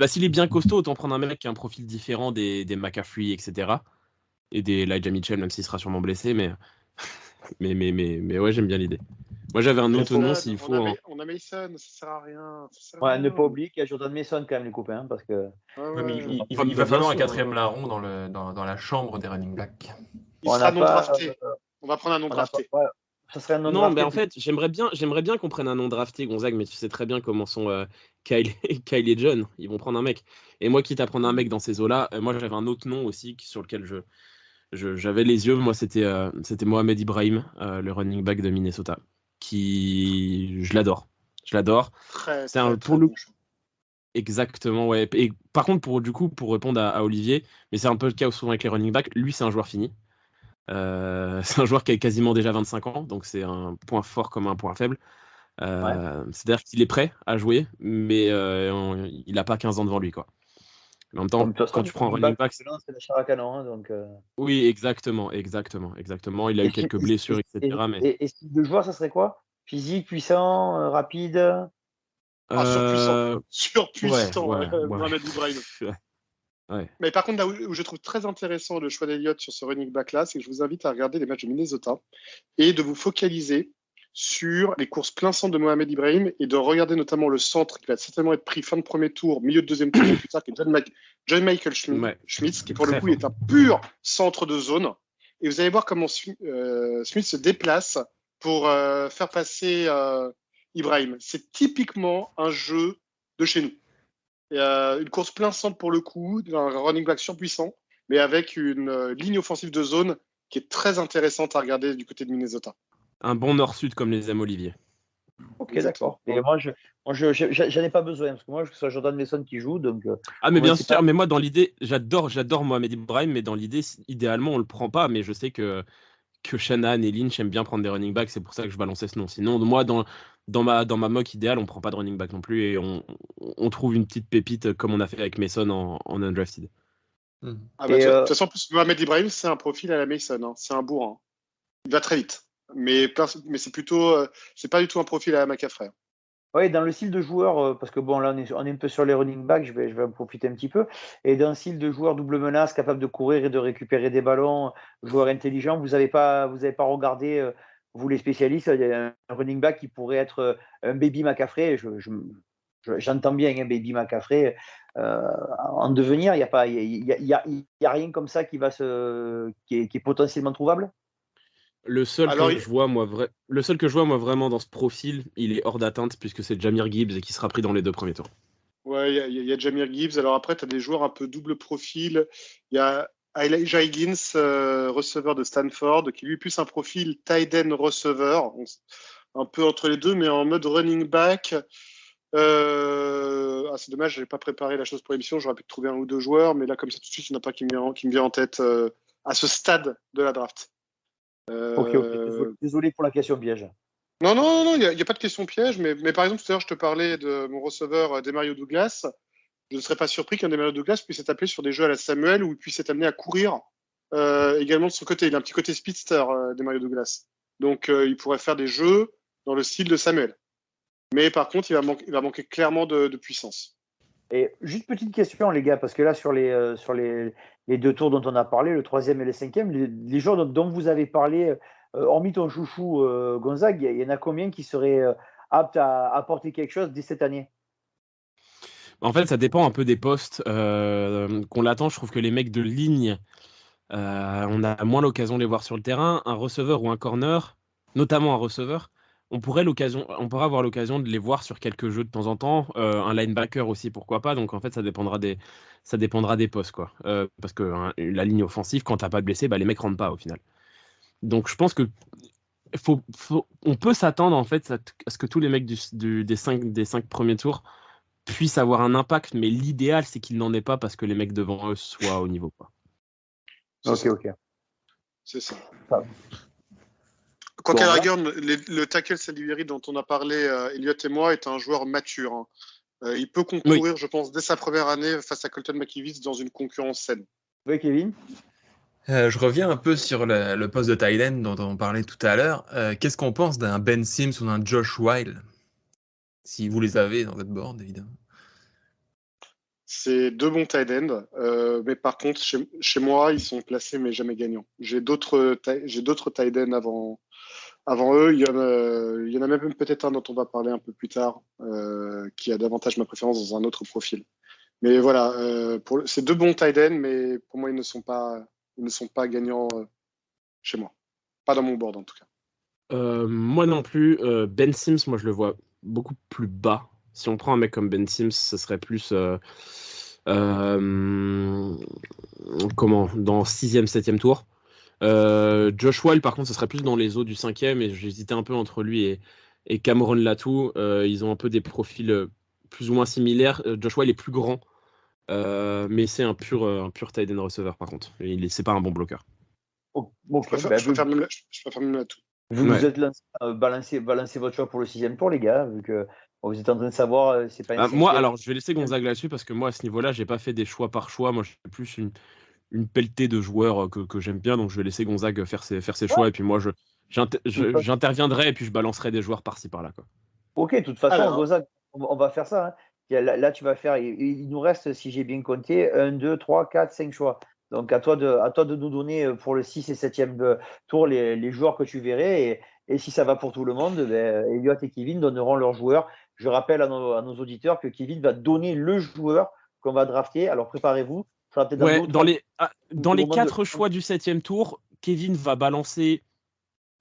S'il est bien costaud, autant prendre un mec qui a un profil différent des McCaffrey, etc. Et des Elijah Mitchell, même s'il sera sûrement blessé, mais ouais, j'aime bien l'idée. Moi, j'avais un autre nom s'il faut. On a Mason, ça sert à rien. Ne pas oublier qu'il y a Jordan Mason quand même, les copains, parce que. Il va falloir un 4e larron dans la chambre des running backs. Il sera non drafté. On va prendre un non drafté. Ça serait un non drafté. Non, mais en fait, j'aimerais bien qu'on prenne un non drafté, Gonzague, mais tu sais très bien comment sont Kyle et John. Ils vont prendre un mec. Et moi, quitte à prendre un mec dans ces eaux-là, moi, j'avais un autre nom aussi sur lequel j'avais les yeux. Moi, c'était Mohamed Ibrahim, le running back de Minnesota. Je l'adore. C'est pour le exactement, ouais. Et par contre, pour répondre à Olivier, mais c'est un peu le cas souvent avec les running backs, lui c'est un joueur fini. C'est un joueur qui a quasiment déjà 25 ans, donc c'est un point fort comme un point faible. C'est-à-dire qu'il est prêt à jouer, mais il n'a pas 15 ans devant lui, quoi. Mais en même temps, quand tu prends un running back, c'est la chair à canon, donc. Oui, exactement. Il a eu quelques blessures, etc. Et style de joueur, ça serait quoi? Physique, puissant, rapide? Surpuissant, Mohamed Ibrahim. Ouais. Mais par contre, là où je trouve très intéressant le choix d'Eliott sur ce running back-là, c'est que je vous invite à regarder les matchs de Minnesota et de vous focaliser sur les courses plein centre de Mohamed Ibrahim et de regarder notamment le centre qui va certainement être pris fin de premier tour, milieu de deuxième tour plus tard, qui est John Michael Schmitz, qui pour le coup est un pur centre de zone. Et vous allez voir comment Smith se déplace pour faire passer Ibrahim. C'est typiquement un jeu de chez nous. Une course plein centre pour le coup, un running back surpuissant, mais avec une ligne offensive de zone qui est très intéressante à regarder du côté de Minnesota. Un bon nord-sud comme les aime Olivier. Ok, d'accord. Et moi, j'en ai pas besoin, parce que moi, je suis Jordan Mason qui joue, donc. Mais bien sûr, mais moi, dans l'idée, j'adore Mohamed Ibrahim, mais dans l'idée, idéalement, on le prend pas, mais je sais que Shanahan et Lynch aiment bien prendre des running backs, c'est pour ça que je balançais ce nom. Sinon, moi, dans dans ma mock idéale, on prend pas de running back non plus et on trouve une petite pépite comme on a fait avec Mason en undrafted. Ah bah, de toute façon, en plus, Mohamed Ibrahim, c'est un profil à la Mason. Hein. C'est un bourrin. Il va très vite. Mais c'est plutôt, c'est pas du tout un profil à la McCaffrey. Oui, dans le style de joueur, parce que bon, là, on est un peu sur les running backs, je vais en profiter un petit peu. Et dans le style de joueur double menace, capable de courir et de récupérer des ballons, joueur intelligent, vous avez pas regardé, vous les spécialistes, il y a un running back qui pourrait être un baby McCaffrey. J'entends bien un baby McCaffrey en devenir. Il y a rien comme ça qui est potentiellement trouvable. Le seul que je vois moi vraiment dans ce profil, il est hors d'atteinte puisque c'est Jahmyr Gibbs et qui sera pris dans les 2 premiers tours. Ouais, il y a Jahmyr Gibbs. Alors après, tu as des joueurs un peu double profil. Il y a Elijah Higgins, receveur de Stanford, qui lui est plus un profil tight end receveur, un peu entre les deux, mais en mode running back. C'est dommage, je n'avais pas préparé la chose pour l'émission. J'aurais pu trouver un ou 2 joueurs, mais là, comme ça, tout de suite, il n'y en a pas qui me vient en tête à ce stade de la draft. Ok. Désolé pour la question piège. Non, il n'y a pas de question piège, mais par exemple, tout à l'heure, je te parlais de mon receveur Demario Douglas. Je ne serais pas surpris qu'un Demario Douglas puisse être appelé sur des jeux à la Samuel où il puisse être amené à courir également de son côté. Il a un petit côté speedster, Demario Douglas. Donc, il pourrait faire des jeux dans le style de Samuel. Mais par contre, il va manquer clairement de puissance. Et juste petite question, les gars, parce que là, sur les 2 tours dont on a parlé, le 3e et le 5e, les joueurs dont vous avez parlé, hormis ton chouchou Gonzague, il y en a combien qui seraient aptes à apporter quelque chose dès cette année? En fait, ça dépend un peu des postes qu'on l'attend. Je trouve que les mecs de ligne, on a moins l'occasion de les voir sur le terrain. Un receveur ou un corner, notamment un receveur, on pourra avoir l'occasion de les voir sur quelques jeux de temps en temps. Un linebacker aussi, pourquoi pas. Donc en fait, ça dépendra des postes, quoi. Parce que la ligne offensive, quand t'as pas de blessé, les mecs rentrent pas au final. Donc je pense que on peut s'attendre en fait à ce que tous les mecs des 5 premiers tours puissent avoir un impact, mais l'idéal c'est qu'ils n'en aient pas parce que les mecs devant eux soient au niveau, quoi. Ok. C'est ça. Ah. Quoi qu'à la rigueur, le tackle Salieri dont on a parlé, Elliot et moi, est un joueur mature. Hein. Il peut concourir, je pense, dès sa première année face à Colton McKivitz dans une concurrence saine. Oui, Kevin. Je reviens un peu sur le poste de tight end dont on parlait tout à l'heure. Qu'est-ce qu'on pense d'un Ben Sims ou d'un Josh Whyle? Si vous les avez dans votre board, évidemment. C'est 2 bons tight ends, mais par contre, chez moi, ils sont placés mais jamais gagnants. J'ai d'autres tight ends avant eux. Il y en a même peut-être un dont on va parler un peu plus tard, qui a davantage ma préférence dans un autre profil. Mais voilà, c'est 2 bons tight ends, mais pour moi, ils ne sont pas gagnants chez moi. Pas dans mon board, en tout cas. Moi non plus. Ben Sims, moi je le vois beaucoup plus bas. Si on prend un mec comme Ben Sims, ce serait plus dans 6e, 7e tour. Josh Whyle, par contre, ce serait plus dans les eaux du 5e, et j'hésitais un peu entre lui et Cameron Latou. Ils ont un peu des profils plus ou moins similaires. Josh Whyle est plus grand, mais c'est un pur tight end receiver, par contre. C'est pas un bon bloqueur. Je préfère même Latou. Vous êtes lancé, balancez votre choix pour le 6e tour, les gars, vu que vous êtes en train de savoir, c'est pas un moi, alors, je vais laisser Gonzague là-dessus parce que moi, à ce niveau-là, j'ai pas fait des choix par choix. Moi, j'ai plus une pelletée de joueurs que j'aime bien, donc je vais laisser Gonzague faire ses choix, et puis moi, j'interviendrai et puis je balancerai des joueurs par-ci par-là, quoi. Ok, de toute façon, Gonzague, on va faire ça. Hein. Là, tu vas faire. Il nous reste, si j'ai bien compté, 1, 2, 3, 4, 5 choix. Donc, à toi de nous donner pour le 6 et 7e tour les joueurs que tu verrais. Et si ça va pour tout le monde, Elliot et Kevin donneront leurs joueurs. Je rappelle à nos auditeurs que Kevin va donner le joueur qu'on va drafter. Alors, préparez-vous. Dans les 4 choix du 7e tour, Kevin va balancer,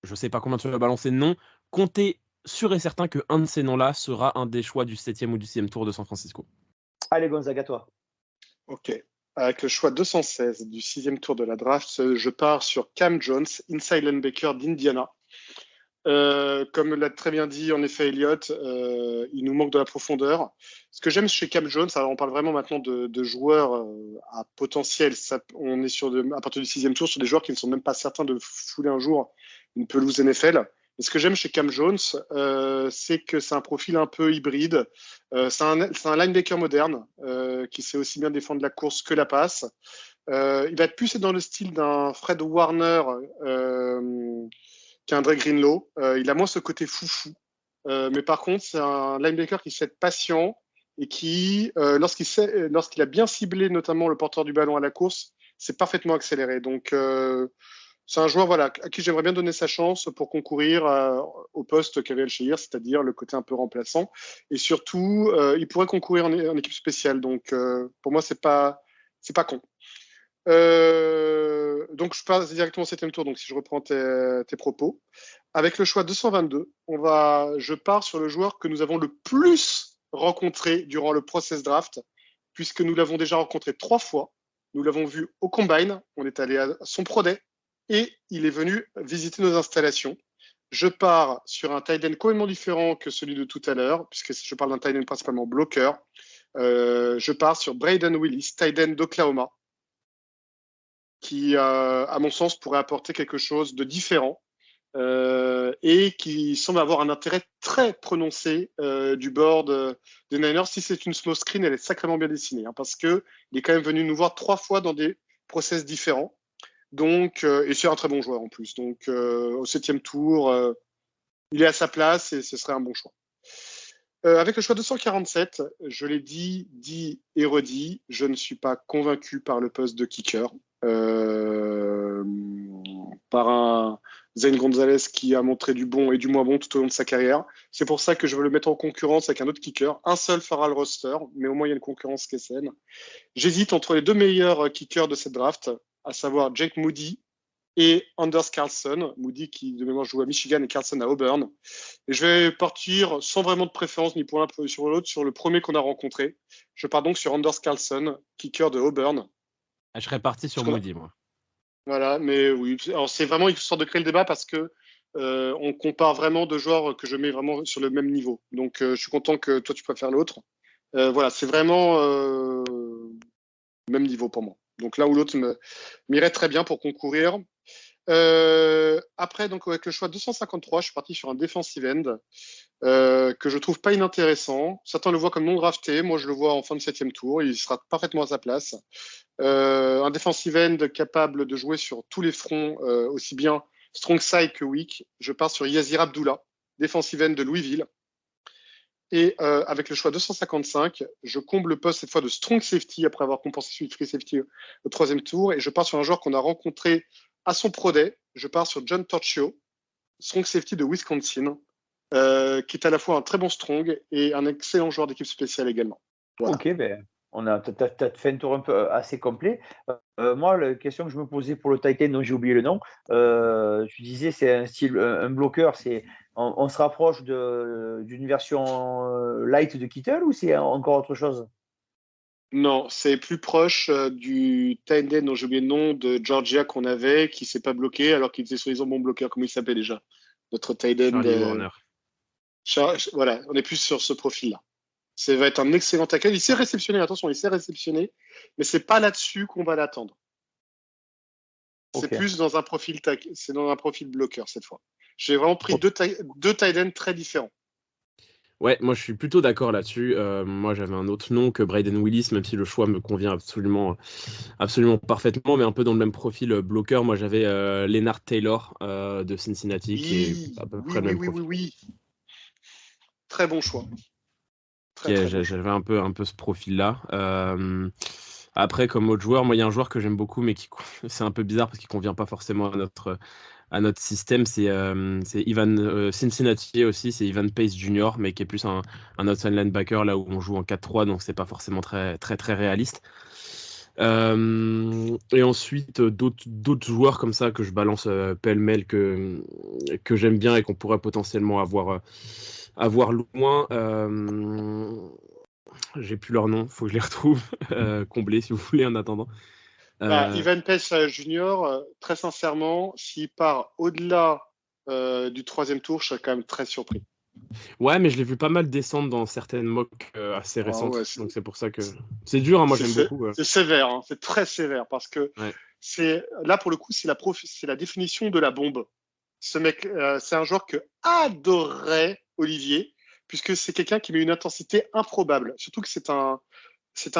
je sais pas combien tu vas balancer de noms, comptez sûr et certain qu'un de ces noms-là sera un des choix du 7e ou du 6e tour de San Francisco. Allez, Gonzague, à toi. Ok. Avec le choix 216 du 6e tour de la draft, je pars sur Cam Jones, inside linebacker d'Indiana. Comme l'a très bien dit en effet Elliot, il nous manque de la profondeur. Ce que j'aime chez Cam Jones, alors on parle vraiment maintenant de joueurs à potentiel. On est à partir du 6e tour sur des joueurs qui ne sont même pas certains de fouler un jour une pelouse NFL. Et ce que j'aime chez Cam Jones, c'est que c'est un profil un peu hybride. C'est un linebacker moderne qui sait aussi bien défendre la course que la passe. Il va être plus dans le style d'un Fred Warner qu'un Dre Greenlaw. Il a moins ce côté foufou. Mais par contre, c'est un linebacker qui sait être patient et qui, lorsqu'il a bien ciblé notamment le porteur du ballon à la course, c'est parfaitement accéléré. Donc, c'est un joueur à qui j'aimerais bien donner sa chance pour concourir au poste qu'avait Al-Shehir, c'est-à-dire le côté un peu remplaçant. Et surtout, il pourrait concourir en équipe spéciale. Donc, pour moi, c'est pas con. Donc, je passe directement au 7e tour. Donc, si je reprends tes propos, avec le choix 222, je pars sur le joueur que nous avons le plus rencontré durant le process draft, puisque nous l'avons déjà rencontré 3 fois. Nous l'avons vu au Combine, on est allé à son Pro Day, et il est venu visiter nos installations. Je pars sur un tight end complètement différent que celui de tout à l'heure, puisque je parle d'un tight end principalement bloqueur. Je pars sur Braden Willis, tight end d'Oklahoma, qui, à mon sens, pourrait apporter quelque chose de différent et qui semble avoir un intérêt très prononcé du board des Niners. Si c'est une small screen, elle est sacrément bien dessinée, parce qu'il est quand même venu nous voir 3 fois dans des process différents. Donc, et c'est un très bon joueur en plus. Donc, au 7e tour, il est à sa place et ce serait un bon choix. Avec le choix 247, je l'ai dit et redit, je ne suis pas convaincu par le poste de kicker. Par un Zane Gonzalez qui a montré du bon et du moins bon tout au long de sa carrière. C'est pour ça que je veux le mettre en concurrence avec un autre kicker, un seul fera le roster, mais au moins il y a une concurrence qui est saine. J'hésite entre les 2 meilleurs kickers de cette draft, à savoir Jake Moody et Anders Carlson. Moody qui de mémoire joue à Michigan et Carlson à Auburn. Et je vais partir sans vraiment de préférence ni pour l'un ni sur l'autre sur le premier qu'on a rencontré. Je pars donc sur Anders Carlson, kicker de Auburn. Je serais parti sur Moody, moi. Voilà, mais oui, alors c'est vraiment histoire de créer le débat parce que on compare vraiment 2 joueurs que je mets vraiment sur le même niveau. Donc je suis content que toi tu préfères l'autre. Voilà, c'est vraiment le même niveau pour moi. Donc l'un ou l'autre m'irait très bien pour concourir. Après, donc avec le choix 253, je suis parti sur un defensive end que je trouve pas inintéressant. Certains le voient comme non drafté, moi je le vois en fin de 7e tour, il sera parfaitement à sa place. Un defensive end capable de jouer sur tous les fronts, aussi bien strong side que weak. Je pars sur Yazir Abdullah, defensive end de Louisville. Et avec le choix 255, je comble le poste cette fois de strong safety après avoir compensé celui de free safety au 3e tour. Et je pars sur un joueur qu'on a rencontré à son Pro Day. Je pars sur John Torchio, strong safety de Wisconsin, qui est à la fois un très bon strong et un excellent joueur d'équipe spéciale également. Voilà. Ok, t'as fait un tour un peu assez complet. Moi, la question que je me posais pour le Titan, dont j'ai oublié le nom, tu disais c'est un style, un bloqueur, on se rapproche d'une version light de Kittle ou c'est encore autre chose? Non, c'est plus proche du tight end dont j'ai oublié le nom de Georgia qu'on avait, qui s'est pas bloqué alors qu'il était soi-disant bon bloqueur. Comment il s'appelait déjà? Notre tight end. Charlie Warner. Voilà, on est plus sur ce profil-là. Ça va être un excellent tackle. Il sait réceptionner, attention, mais c'est pas là-dessus qu'on va l'attendre. C'est Okay. plus dans un profil c'est dans un profil bloqueur cette fois. J'ai vraiment pris 2 tight ends très différents. Ouais, moi je suis plutôt d'accord là-dessus. Moi j'avais un autre nom que Braden Willis, même si le choix me convient absolument parfaitement, mais un peu dans le même profil bloqueur. Moi j'avais Leonard Taylor de Cincinnati, qui est à peu près le même profil. Oui. Très bon choix. Très J'avais un peu ce profil-là. Après, comme autre joueur, moi il y a un joueur que j'aime beaucoup, mais c'est un peu bizarre parce qu'il convient pas forcément à notre système, c'est Ivan Cincinnati aussi, c'est Ivan Pace Jr., mais qui est plus un outside linebacker là où on joue en 4-3, donc c'est pas forcément très réaliste. Et ensuite d'autres joueurs comme ça que je balance pêle-mêle que j'aime bien et qu'on pourrait potentiellement avoir loin. J'ai plus leur nom, faut que je les retrouve comblés si vous voulez en attendant. Ivan Pace Jr., très sincèrement, s'il part au-delà du 3e tour, je serais quand même très surpris. Ouais, mais je l'ai vu pas mal descendre dans certaines mocks assez récentes, donc c'est pour ça que c'est dur. Moi, j'aime beaucoup. C'est sévère, c'est très sévère parce que c'est là pour le coup, c'est la définition de la bombe. Ce mec, c'est un joueur que adorait Olivier, puisque c'est quelqu'un qui met une intensité improbable. Surtout que c'est un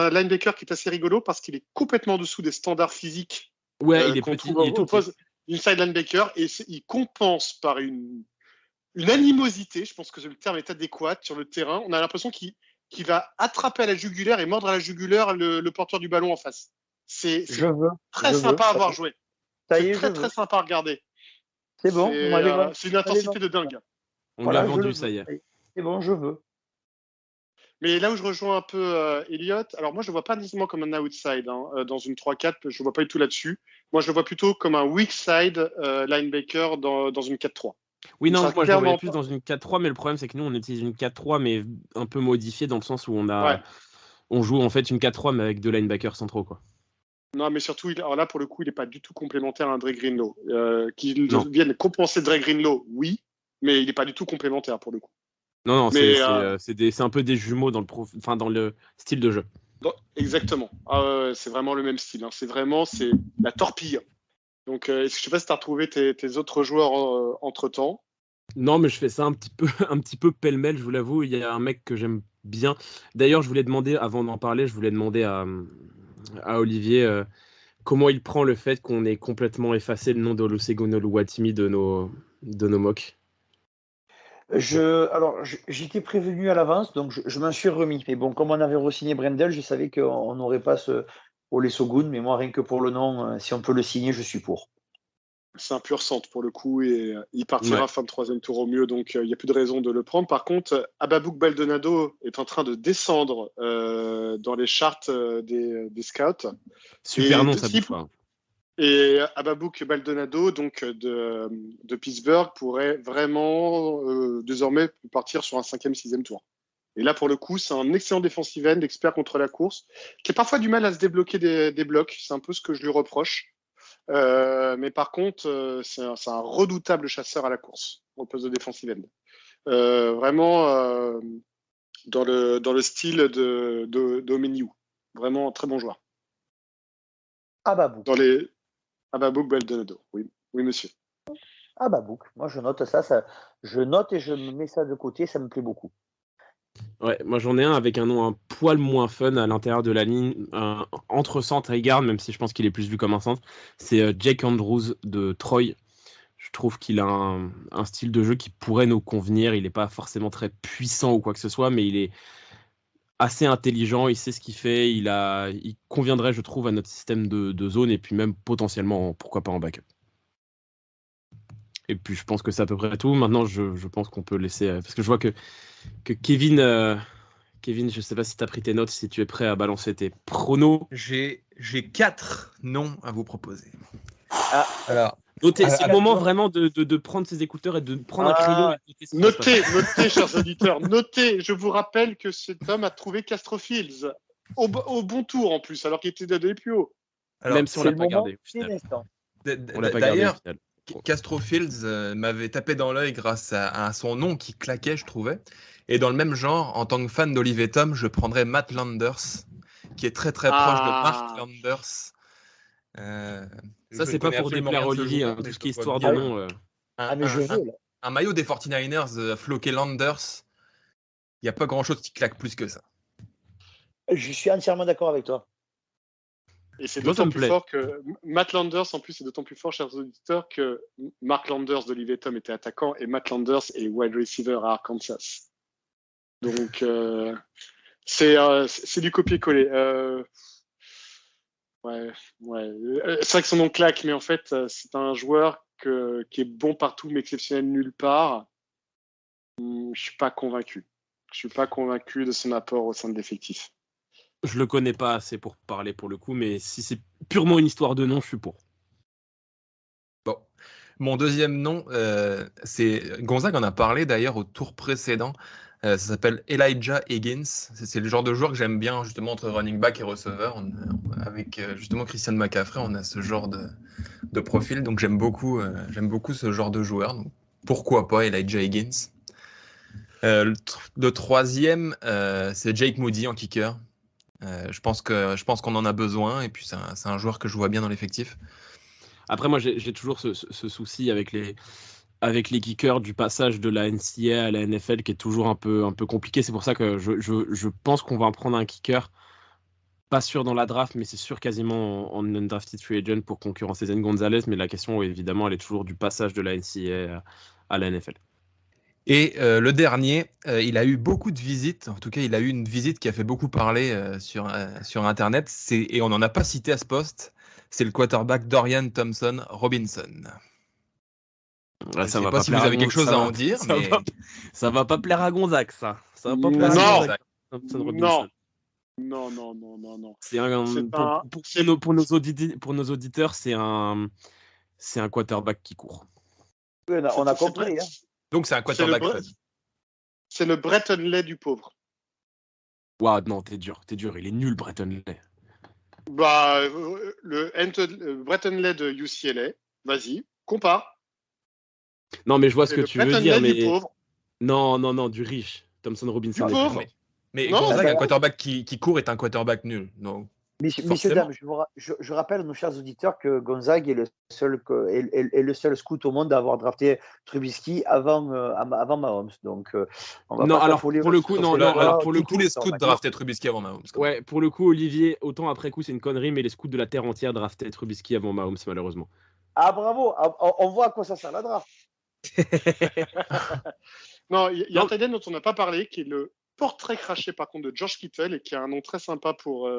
linebacker qui est assez rigolo parce qu'il est complètement en dessous des standards physiques. Ouais, il est qu'on petit, trouve il est tout au petit. poste inside linebacker, et il compense par une animosité, je pense que le terme est adéquat, sur le terrain. On a l'impression qu'il va attraper à la jugulaire et mordre à la jugulaire le porteur du ballon en face. C'est très sympa à avoir joué. Ça y est, C'est très sympa à regarder. C'est bon, vous m'avez vendu. C'est une intensité de dingue. On lui a vendu, ça y est. C'est bon, je veux. Mais là où je rejoins un peu Elliot, alors moi je le vois pas nécessairement comme un outside dans une 3-4, je le vois pas du tout là-dessus. Moi je le vois plutôt comme un weak side linebacker dans une 4-3. Oui, non, Ça, moi je le voyais clairement plus pas. dans une 4-3, mais le problème c'est que nous on utilise une 4-3 mais un peu modifiée dans le sens où Ouais. on joue en fait une 4-3 mais avec deux linebackers centraux, quoi. Non, mais surtout, alors là pour le coup, il n'est pas du tout complémentaire à un Dre Greenlaw. Qu'il Non. vienne compenser Dre Greenlaw, oui, mais il n'est pas du tout complémentaire pour le coup. Non, Mais, c'est un peu des jumeaux dans le style de jeu. Exactement. C'est vraiment le même style. Hein. C'est la torpille. Donc, je ne sais pas si tu as retrouvé tes autres joueurs entre-temps. Non, mais je fais ça un petit peu pêle-mêle, je vous l'avoue. Il y a un mec que j'aime bien. D'ailleurs, je voulais demander, avant d'en parler, à Olivier comment il prend le fait qu'on ait complètement effacé le nom d'Olusegun Oluwatimi de nos mocks. J'étais prévenu à l'avance, donc je m'en suis remis. Mais bon, comme on avait re-signé Brendel, je savais qu'on n'aurait pas ce Olusegun, mais moi, rien que pour le nom, si on peut le signer, je suis pour. C'est un pur centre pour le coup, et il partira fin de 3e tour au mieux, donc il n'y a plus de raison de le prendre. Par contre, Ababouk Baldonado est en train de descendre dans les charts des scouts. Super nom, ça bouge pas. Et Ababouk Baldonado, donc de Pittsburgh, pourrait vraiment désormais partir sur un 5e, 6e tour. Et là, pour le coup, c'est un excellent defensive end, expert contre la course, qui a parfois du mal à se débloquer des blocs. C'est un peu ce que je lui reproche. Mais par contre, c'est un redoutable chasseur à la course au poste de defensive end. Vraiment dans le style d'Omeniou. Vraiment un très bon joueur. Ababouk. Ababouk Baldonado, oui, monsieur. Ababouk, moi je note ça, je note et je me mets ça de côté, ça me plaît beaucoup. Ouais, moi j'en ai un avec un nom un poil moins fun à l'intérieur de la ligne, entre centre et garde, même si je pense qu'il est plus vu comme un centre. C'est Jake Andrews de Troy. Je trouve qu'il a un style de jeu qui pourrait nous convenir. Il n'est pas forcément très puissant ou quoi que ce soit, mais il est assez intelligent, il sait ce qu'il fait, il conviendrait, je trouve, à notre système de zone et puis même potentiellement, pourquoi pas en backup. Et puis je pense que c'est à peu près tout. Maintenant, je pense qu'on peut laisser, parce que je vois que Kevin, je sais pas si tu as pris tes notes, si tu es prêt à balancer tes pronos. J'ai 4 noms à vous proposer. Alors, C'est le moment vraiment de prendre ses écouteurs et de prendre un crayon. Notez, chers auditeurs, notez. Je vous rappelle que cet homme a trouvé Castro Fields au bon tour en plus, alors qu'il était donné plus haut. Alors, même si on l'a pas gardé. D'ailleurs, Castro Fields m'avait tapé dans l'œil grâce à son nom qui claquait, je trouvais. Et dans le même genre, en tant que fan d'Olivier Tom, je prendrais Matt Landers, qui est très très proche de Mark Landers. Ça, c'est pas pour déplaire Olivier, hein, tout ce qui est histoire de nom. Un maillot des 49ers floqué Landers, il n'y a pas grand-chose qui claque plus que ça. Je suis entièrement d'accord avec toi. Et c'est d'autant plus fort que Matt Landers, en plus, c'est d'autant plus fort, chers auditeurs, que Mark Landers d'Olivier Tom était attaquant et Matt Landers est wide receiver à Arkansas. Donc, c'est du copier-coller. Ouais. C'est vrai que son nom claque, mais en fait, c'est un joueur qui est bon partout, mais exceptionnel nulle part. Je suis pas convaincu. Je suis pas convaincu de son apport au sein de l'effectif. Je le connais pas assez pour parler pour le coup, mais si c'est purement une histoire de nom, je suis pour. Bon, mon deuxième nom, c'est Gonzague en a parlé d'ailleurs au tour précédent. Ça s'appelle Elijah Higgins. C'est le genre de joueur que j'aime bien justement entre running back et receveur. Avec justement Christian McCaffrey, on a ce genre de profil, donc j'aime beaucoup ce genre de joueur. Donc, pourquoi pas Elijah Higgins. Le troisième, c'est Jake Moody en kicker. Je pense qu'on en a besoin et puis c'est un joueur que je vois bien dans l'effectif. Après, moi, j'ai toujours ce souci avec avec les kickers du passage de la NCAA à la NFL qui est toujours un peu compliqué. C'est pour ça que je pense qu'on va en prendre un kicker. Pas sûr dans la draft, mais c'est sûr quasiment en undrafted free agent pour concurrencer Zen Gonzalez. Mais la question, évidemment, elle est toujours du passage de la NCAA à la NFL. Et le dernier, il a eu beaucoup de visites. En tout cas, il a eu une visite qui a fait beaucoup parler sur Internet. Et on n'en a pas cité à ce poste. C'est le quarterback Dorian Thompson-Robinson. Je ne sais pas si vous avez quelque chose à en dire. Ça va pas plaire à Gonzague, ça. Ça va pas plaire Non. à Gonzague. Thompson-Robinson. Non. Pour nos auditeurs, c'est un quarterback qui court. Oui, on a compris. Hein. Donc c'est un quarterback fun. C'est le Brett Hundley du pauvre. Waouh, non, t'es dur, il est nul, Brett Hundley. Bah, le Brett Hundley de UCLA, vas-y, compare. Non, mais je vois ce que tu veux dire, mais... Du pauvre. Non, du riche. Thompson-Robinson. Du pauvre. Mais Gonzague, un quarterback qui court est un quarterback nul. Donc, messieurs, dames, je rappelle à nos chers auditeurs que Gonzague est le seul scout au monde à avoir drafté Trubisky avant Mahomes. Donc, on va non, pas alors pour le coup, tous les scouts draftaient Trubisky avant Mahomes. Ouais, pour le coup, Olivier, autant après coup, c'est une connerie, mais les scouts de la terre entière draftaient Trubisky avant Mahomes, malheureusement. Ah, bravo, on voit à quoi ça sert la draft. Non, il y a un tight end dont on n'a pas parlé, qui est le portrait craché par contre de George Kittle et qui a un nom très sympa pour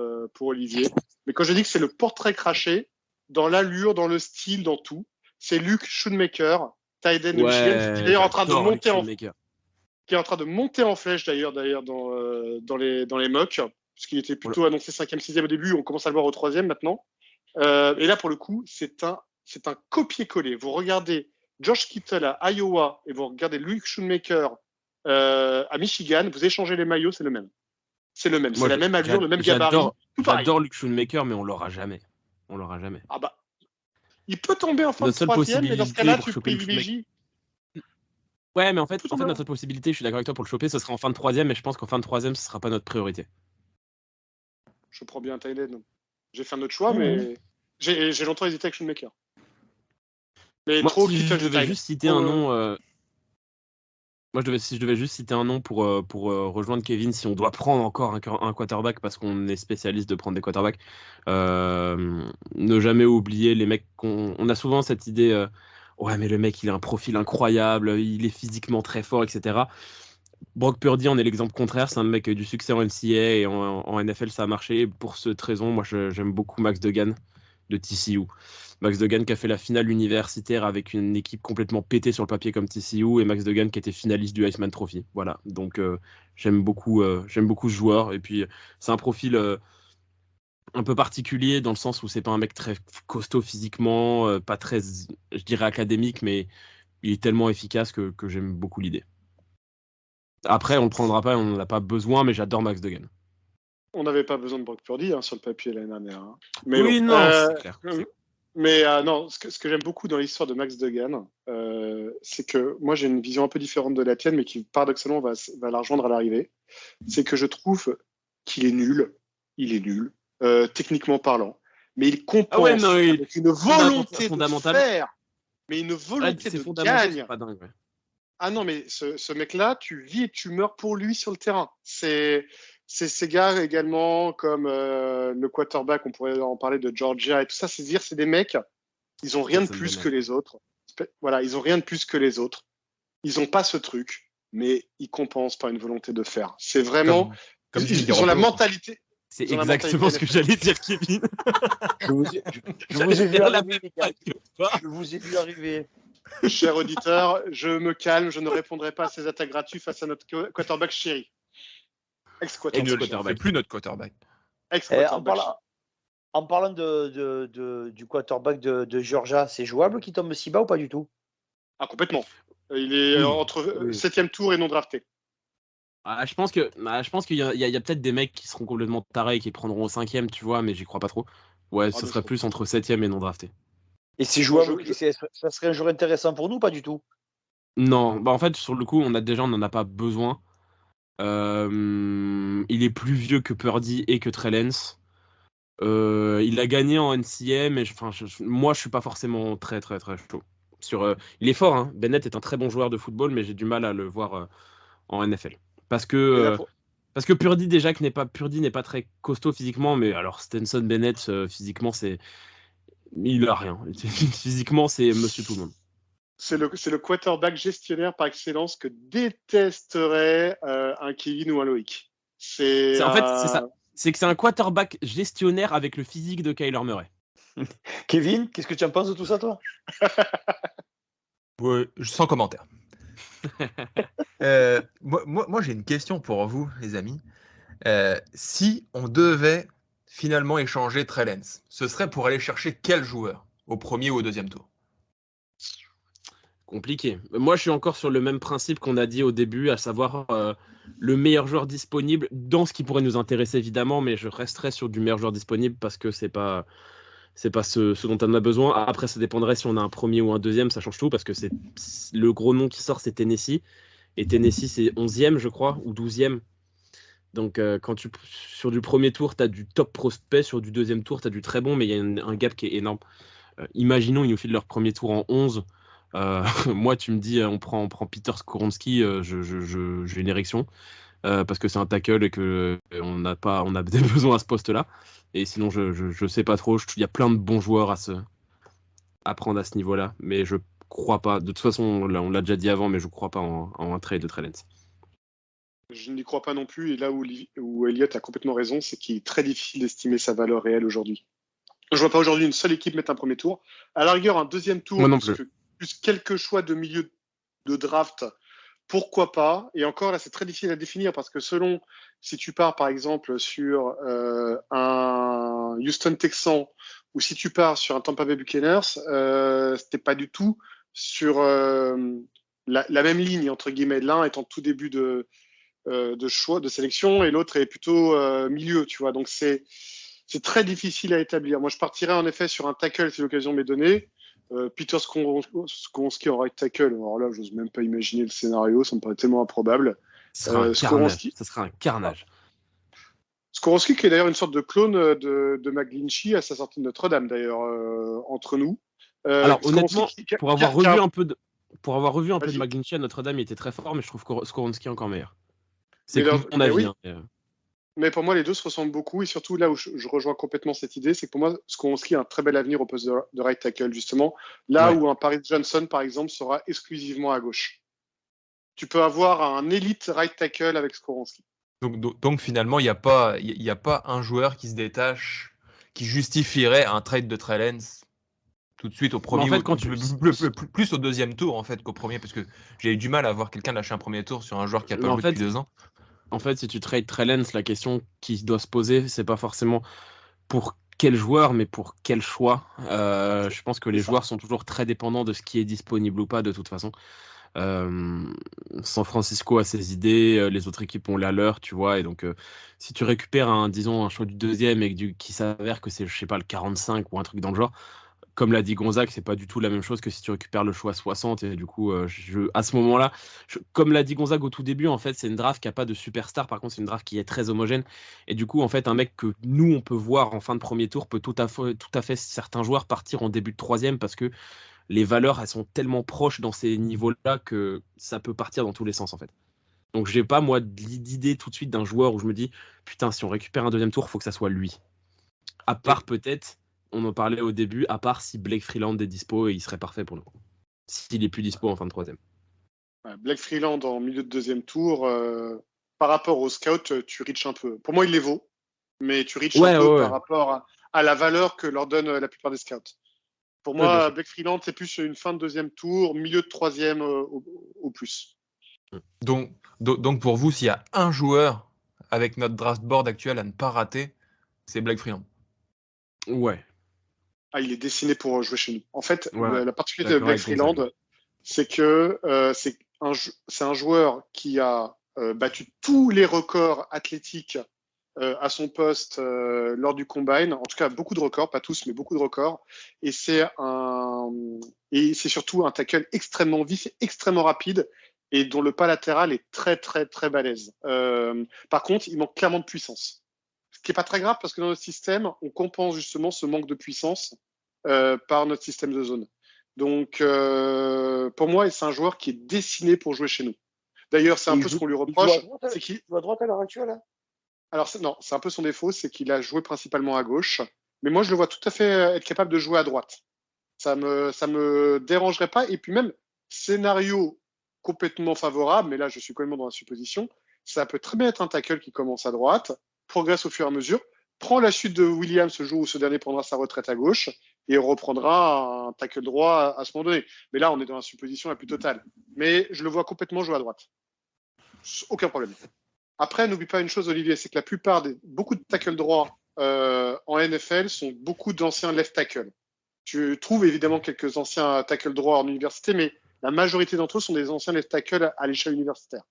Olivier. Mais quand je dis que c'est le portrait craché, dans l'allure, dans le style, dans tout, c'est Luke Schoonmaker, tight end de Michigan, qui est en train de monter qui est en train de monter en flèche d'ailleurs dans les mocks, puisqu'il était plutôt annoncé 5e, 6e au début, on commence à le voir au 3e maintenant. Et là pour le coup, c'est un copier-coller. Vous regardez George Kittle à Iowa et vous regardez Luke Schoonmaker à Michigan, vous échangez les maillots, c'est le même. C'est le même. C'est la même allure, le même gabarit. J'adore Luke Schoonmaker, mais on l'aura jamais. Ah bah, il peut tomber en fin de 3e, mais dans ce cas-là, tu privilégies. Ouais, mais en fait, notre possibilité, je suis d'accord avec toi pour le choper, ce sera en fin de 3e, mais je pense qu'en fin de 3e, ce sera pas notre priorité. Je prends bien Tylen. J'ai fait un autre choix, mais j'ai longtemps hésité avec Schoonmaker. Mais moi, trop si je devais juste citer un nom. Si je devais juste citer un nom pour rejoindre Kevin, si on doit prendre encore un quarterback parce qu'on est spécialiste de prendre des quarterbacks, ne jamais oublier les mecs on a souvent cette idée, ouais mais le mec il a un profil incroyable, il est physiquement très fort, etc. Brock Purdy en est l'exemple contraire, c'est un mec du succès en NCAA et en NFL ça a marché. Et pour cette raison, moi j'aime beaucoup Max Duggan de TCU. Max Duggan qui a fait la finale universitaire avec une équipe complètement pétée sur le papier comme TCU et Max Duggan qui était finaliste du Heisman Trophy. Voilà, donc j'aime beaucoup ce joueur. Et puis c'est un profil un peu particulier dans le sens où c'est pas un mec très costaud physiquement, pas très, je dirais, académique, mais il est tellement efficace que j'aime beaucoup l'idée. Après, on le prendra pas, on n'en a pas besoin, mais j'adore Max Duggan. On n'avait pas besoin de Brock Purdy sur le papier l'année dernière. Hein. Mais oui, bon, non, c'est clair. Mais non, ce que j'aime beaucoup dans l'histoire de Max Duggan, c'est que moi j'ai une vision un peu différente de la tienne, mais qui paradoxalement va la rejoindre à l'arrivée. C'est que je trouve qu'il est nul. Il est nul, techniquement parlant, mais il compense avec une volonté de faire, mais une volonté de gagner. Pas dingue, ouais. Ah non, mais ce mec-là, tu vis et tu meurs pour lui sur le terrain. C'est ces gars également comme le quarterback, on pourrait en parler de Georgia et tout ça, c'est dire c'est des mecs, ils ont rien de plus que les autres. Voilà, ils ont rien de plus que les autres. Ils ont pas ce truc, mais ils compensent par une volonté de faire. C'est vraiment, ils ont la mentalité. C'est exactement ce que j'allais dire, Kevin. Je vous ai vu arriver, les gars. Je vous ai vu arriver. Cher auditeur, je me calme, je ne répondrai pas à ces attaques gratuites face à notre quarterback chéri. Ex-quarterback. C'est plus notre quarterback. En parlant du quarterback de Georgia, c'est jouable qu'il tombe si bas ou pas du tout? Ah, complètement. Il est entre 7e tour et non drafté. Je pense qu'il y a peut-être des mecs qui seront complètement tarés et qui prendront au 5e, tu vois, mais j'y crois pas trop. Ouais, ce serait plus entre 7e et non drafté. Et c'est jouable, ça serait un joueur intéressant pour nous, pas du tout? Non, en fait, sur le coup, on n'en a pas besoin. Il est plus vieux que Purdy et que Trey Lance. Il a gagné en NCAA, mais moi, je suis pas forcément très, très, très chaud. Il est fort, hein. Bennett est un très bon joueur de football, mais j'ai du mal à le voir en NFL. Parce Et là, que Purdy, déjà, Purdy n'est pas très costaud physiquement, mais alors Stenson Bennett, physiquement, il a rien. Physiquement, c'est monsieur tout le monde. c'est le quarterback gestionnaire par excellence que détesterait un Kevin ou un Loïc. En fait, c'est ça. C'est que c'est un quarterback gestionnaire avec le physique de Kyler Murray. Kevin, qu'est-ce que tu en penses de tout ça, toi? Ouais, sans commentaire. Moi, j'ai une question pour vous, les amis. Si on devait finalement échanger Trey Lance, ce serait pour aller chercher quel joueur au premier ou au deuxième tour? Compliqué. Moi, je suis encore sur le même principe qu'on a dit au début, à savoir le meilleur joueur disponible dans ce qui pourrait nous intéresser évidemment, mais je resterai sur du meilleur joueur disponible parce que c'est pas ce dont on a besoin. Après, ça dépendrait si on a un premier ou un deuxième, ça change tout parce que c'est le gros nom qui sort, c'est Tennessee. Et Tennessee, c'est 11e, je crois, ou 12e. Donc, sur du premier tour, tu as du top prospect, sur du deuxième tour, tu as du très bon, mais il y a un gap qui est énorme. Imaginons, ils nous filent leur premier tour en 11. Moi, tu me dis, on prend Peter Skoronski, j'ai une érection. Parce que c'est un tackle et qu'on a des besoins à ce poste-là. Et sinon, je sais pas trop. Il y a plein de bons joueurs à prendre à ce niveau-là. Mais je crois pas. De toute façon, on l'a déjà dit avant, mais je crois pas en un trade de Trey Lance. Je n'y crois pas non plus. Et là où Elliott a complètement raison, c'est qu'il est très difficile d'estimer sa valeur réelle aujourd'hui. Je vois pas aujourd'hui une seule équipe mettre un premier tour. À la rigueur, un deuxième tour, Moi non plus quelques choix de milieu de draft, pourquoi pas? Et encore là, c'est très difficile à définir parce que selon si tu pars par exemple sur un Houston Texan ou si tu pars sur un Tampa Bay Buccaneers, c'était pas du tout sur la même ligne entre guillemets. L'un étant tout début de choix de sélection et l'autre est plutôt milieu, tu vois. Donc c'est très difficile à établir. Moi, je partirais en effet sur un tackle si l'occasion m'est donnée. Peter Skoronski en right tackle, alors là, j'ose même pas imaginer le scénario, ça me paraît tellement improbable. Ça sera un carnage. Skoronski qui est d'ailleurs une sorte de clone de McGlinchey à sa sortie de Notre-Dame, d'ailleurs, entre nous. Alors honnêtement, pour avoir revu un peu de McGlinchey à Notre-Dame, il était très fort, mais je trouve Skoronski encore meilleur. C'est mon avis. Oui. Mais pour moi, les deux se ressemblent beaucoup. Et surtout, là où je rejoins complètement cette idée, c'est que pour moi, Skoronski a un très bel avenir au poste de right tackle, justement. Là où un Paris Johnson, par exemple, sera exclusivement à gauche. Tu peux avoir un élite right tackle avec Skoronski. Donc finalement, il n'y a pas un joueur qui se détache, qui justifierait un trade de Trey Lance tout de suite au premier. En fait, plus au deuxième tour en fait qu'au premier, parce que j'ai eu du mal à voir quelqu'un lâcher un premier tour sur un joueur qui n'a pas joué depuis 2 ans. En fait, si tu trades Trey Lance, la question qui doit se poser, c'est pas forcément pour quel joueur, mais pour quel choix. Je pense que les joueurs sont toujours très dépendants de ce qui est disponible ou pas, de toute façon. San Francisco a ses idées, les autres équipes ont la leur, tu vois. Et donc, si tu récupères un choix du deuxième et qui s'avère que c'est, je sais pas, le 45 ou un truc dans le genre, comme l'a dit Gonzague, c'est pas du tout la même chose que si tu récupères le choix 60. Et du coup, à ce moment-là, comme l'a dit Gonzague au tout début, en fait, c'est une draft qui n'a pas de superstar. Par contre, c'est une draft qui est très homogène. Et du coup, en fait, un mec que nous, on peut voir en fin de premier tour peut tout à fait certains joueurs partir en début de troisième parce que les valeurs, elles sont tellement proches dans ces niveaux-là que ça peut partir dans tous les sens, en fait. Donc, j'ai pas, moi, d'idée tout de suite d'un joueur où je me dis, putain, si on récupère un deuxième tour, il faut que ça soit lui. À part peut-être, on en parlait au début, à part si Blake Freeland est dispo, et il serait parfait pour le coup. S'il est plus dispo en fin de troisième. Blake Freeland en milieu de deuxième tour, par rapport au scout, tu reaches un peu. Pour moi, il les vaut, mais tu reaches un peu par rapport à la valeur que leur donnent la plupart des scouts. Pour moi, Blake Freeland, c'est plus une fin de deuxième tour, milieu de troisième au plus. Donc pour vous, s'il y a un joueur avec notre draft board actuel à ne pas rater, c'est Blake Freeland. Ouais. Ah, il est dessiné pour jouer chez nous. En fait, la particularité de Blake Freeland, c'est que c'est un joueur qui a battu tous les records athlétiques à son poste lors du combine. En tout cas, beaucoup de records, pas tous, mais beaucoup de records. Et c'est surtout un tackle extrêmement vif, extrêmement rapide et dont le pas latéral est très, très, très balèze. Par contre, il manque clairement de puissance. Ce qui n'est pas très grave parce que dans notre système, on compense justement ce manque de puissance par notre système de zone. Donc, pour moi, c'est un joueur qui est dessiné pour jouer chez nous. D'ailleurs, c'est un peu ce qu'on lui reproche. C'est qu'il joue à droite à l'heure actuelle. Hein. Alors, non, c'est un peu son défaut, c'est qu'il a joué principalement à gauche. Mais moi, je le vois tout à fait être capable de jouer à droite. Ça me dérangerait pas. Et puis même, scénario complètement favorable, mais là, je suis complètement dans la supposition, ça peut très bien être un tackle qui commence à droite, progresse au fur et à mesure, prend la suite de Williams ce jour où ce dernier prendra sa retraite à gauche et reprendra un tackle droit à ce moment donné. Mais là, on est dans la supposition la plus totale. Mais je le vois complètement jouer à droite. Aucun problème. Après, n'oublie pas une chose, Olivier, c'est que la plupart beaucoup de tackles droits en NFL sont beaucoup d'anciens left tackle. Tu trouves évidemment quelques anciens tackles droits en université, mais la majorité d'entre eux sont des anciens left tackle à l'échelle universitaire.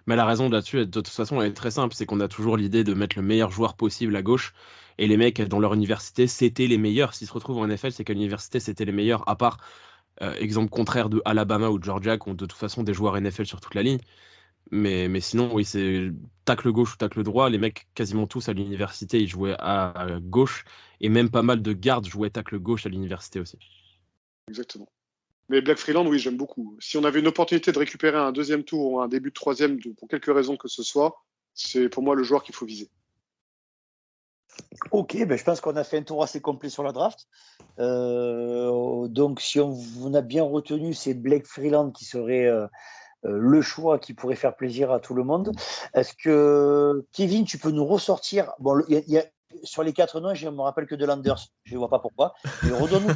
Mais la raison là-dessus, de toute façon, elle est très simple, c'est qu'on a toujours l'idée de mettre le meilleur joueur possible à gauche, et les mecs dans leur université, c'était les meilleurs. S'ils se retrouvent en NFL, c'est qu'à l'université, c'était les meilleurs, à part exemple contraire de Alabama ou de Georgia, qui ont de toute façon des joueurs NFL sur toute la ligne. Mais sinon, oui, c'est tacle gauche ou tacle droit. Les mecs, quasiment tous à l'université, ils jouaient à gauche, et même pas mal de gardes jouaient tacle gauche à l'université aussi. Exactement. Mais Black Freeland, oui, j'aime beaucoup. Si on avait une opportunité de récupérer un deuxième tour ou un début de troisième, pour quelque raison que ce soit, c'est pour moi le joueur qu'il faut viser. Ok, je pense qu'on a fait un tour assez complet sur la draft. Donc, si on a bien retenu, c'est Blake Freeland qui serait le choix qui pourrait faire plaisir à tout le monde. Est-ce que, Kevin, tu peux nous ressortir... Bon, sur les 4 noms, je ne me rappelle que de Landers. Je ne vois pas pourquoi. Mais redonne-nous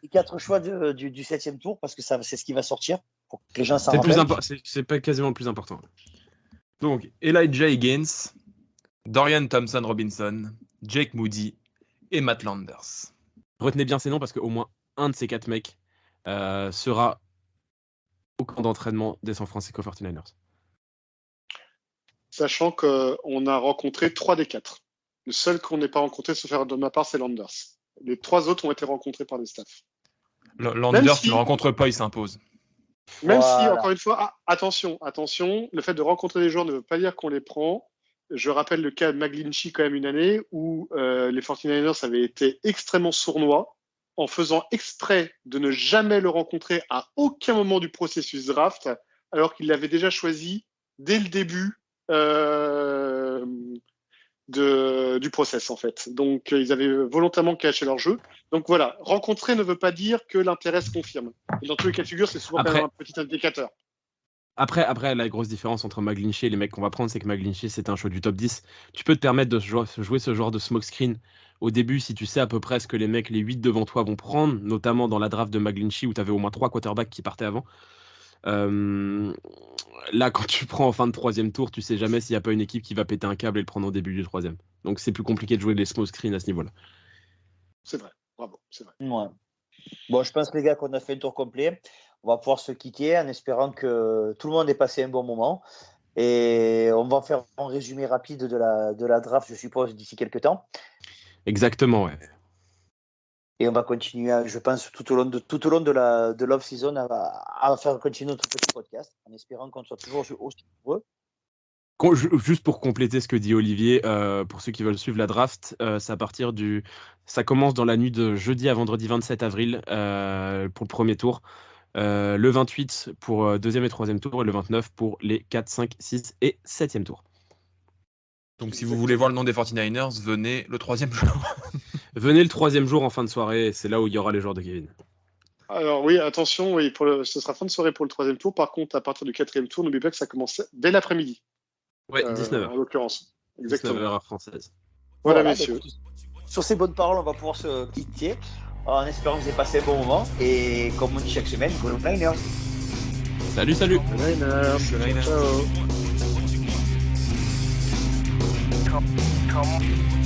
les 4 choix du 7e tour, parce que c'est ce qui va sortir, pour que les gens s'en rappellent. C'est pas quasiment le plus important. Donc, Elijah Higgins, Dorian Thompson-Robinson, Jake Moody et Matt Landers. Retenez bien ces noms, parce qu'au moins un de ces 4 mecs sera au camp d'entraînement des San Francisco 49ers. Sachant qu'on a rencontré 3 des 4. Le seul qu'on n'ait pas rencontré, sauf faire de ma part, c'est Landers. Les 3 autres ont été rencontrés par des staffs. Landers, tu ne le rencontres pas, il s'impose. Même si, encore une fois, attention, le fait de rencontrer des joueurs ne veut pas dire qu'on les prend. Je rappelle le cas de McGlinchey quand même une année où les 49ers avaient été extrêmement sournois en faisant exprès de ne jamais le rencontrer à aucun moment du processus draft, alors qu'ils l'avaient déjà choisi dès le début du process en fait. Donc ils avaient volontairement caché leur jeu. Donc voilà, rencontrer ne veut pas dire que l'intérêt se confirme. Et dans tous les cas de figure, c'est souvent quand même un petit indicateur. Après, la grosse différence entre McGlinchey et les mecs qu'on va prendre, c'est que McGlinchey, c'est un choix du top 10. Tu peux te permettre de jouer ce genre de smokescreen au début si tu sais à peu près ce que les mecs, les 8 devant toi vont prendre, notamment dans la draft de McGlinchey où tu avais au moins 3 quarterbacks qui partaient avant. Là, quand tu prends en fin de 3e tour, tu sais jamais s'il n'y a pas une équipe qui va péter un câble et le prendre au début du 3e. Donc c'est plus compliqué de jouer les smokescreens à ce niveau-là. C'est vrai, bravo, c'est vrai. Ouais. Bon, je pense les gars qu'on a fait un tour complet. On va pouvoir se quitter en espérant que tout le monde ait passé un bon moment. Et on va faire un résumé rapide de la draft, je suppose, d'ici quelques temps. Exactement, ouais. Et on va continuer, je pense, tout au long de l'off-season à faire continuer notre petit podcast, en espérant qu'on soit toujours aussi nombreux. Juste pour compléter ce que dit Olivier, pour ceux qui veulent suivre la draft, ça commence dans la nuit de jeudi à vendredi 27 avril pour le premier tour, le 28 pour 2e et 3e tour et le 29 pour les 4, 5, 6 et 7e tour. Donc si vous voulez voir le nom des 49ers, venez le 3e jour. Venez le 3e jour en fin de soirée, c'est là où il y aura les joueurs de Kevin. Alors oui, attention, oui, ce sera fin de soirée pour le 3e tour. Par contre, à partir du 4e tour, n'oubliez pas que ça commence dès l'après-midi. Ouais, 19h. En l'occurrence. Exactement. 19h heure française. Voilà, messieurs. Sur ces bonnes paroles, on va pouvoir se quitter en espérant que vous avez passé un bon moment. Et comme on dit chaque semaine, go Niners. Salut. Niners. Ciao. Come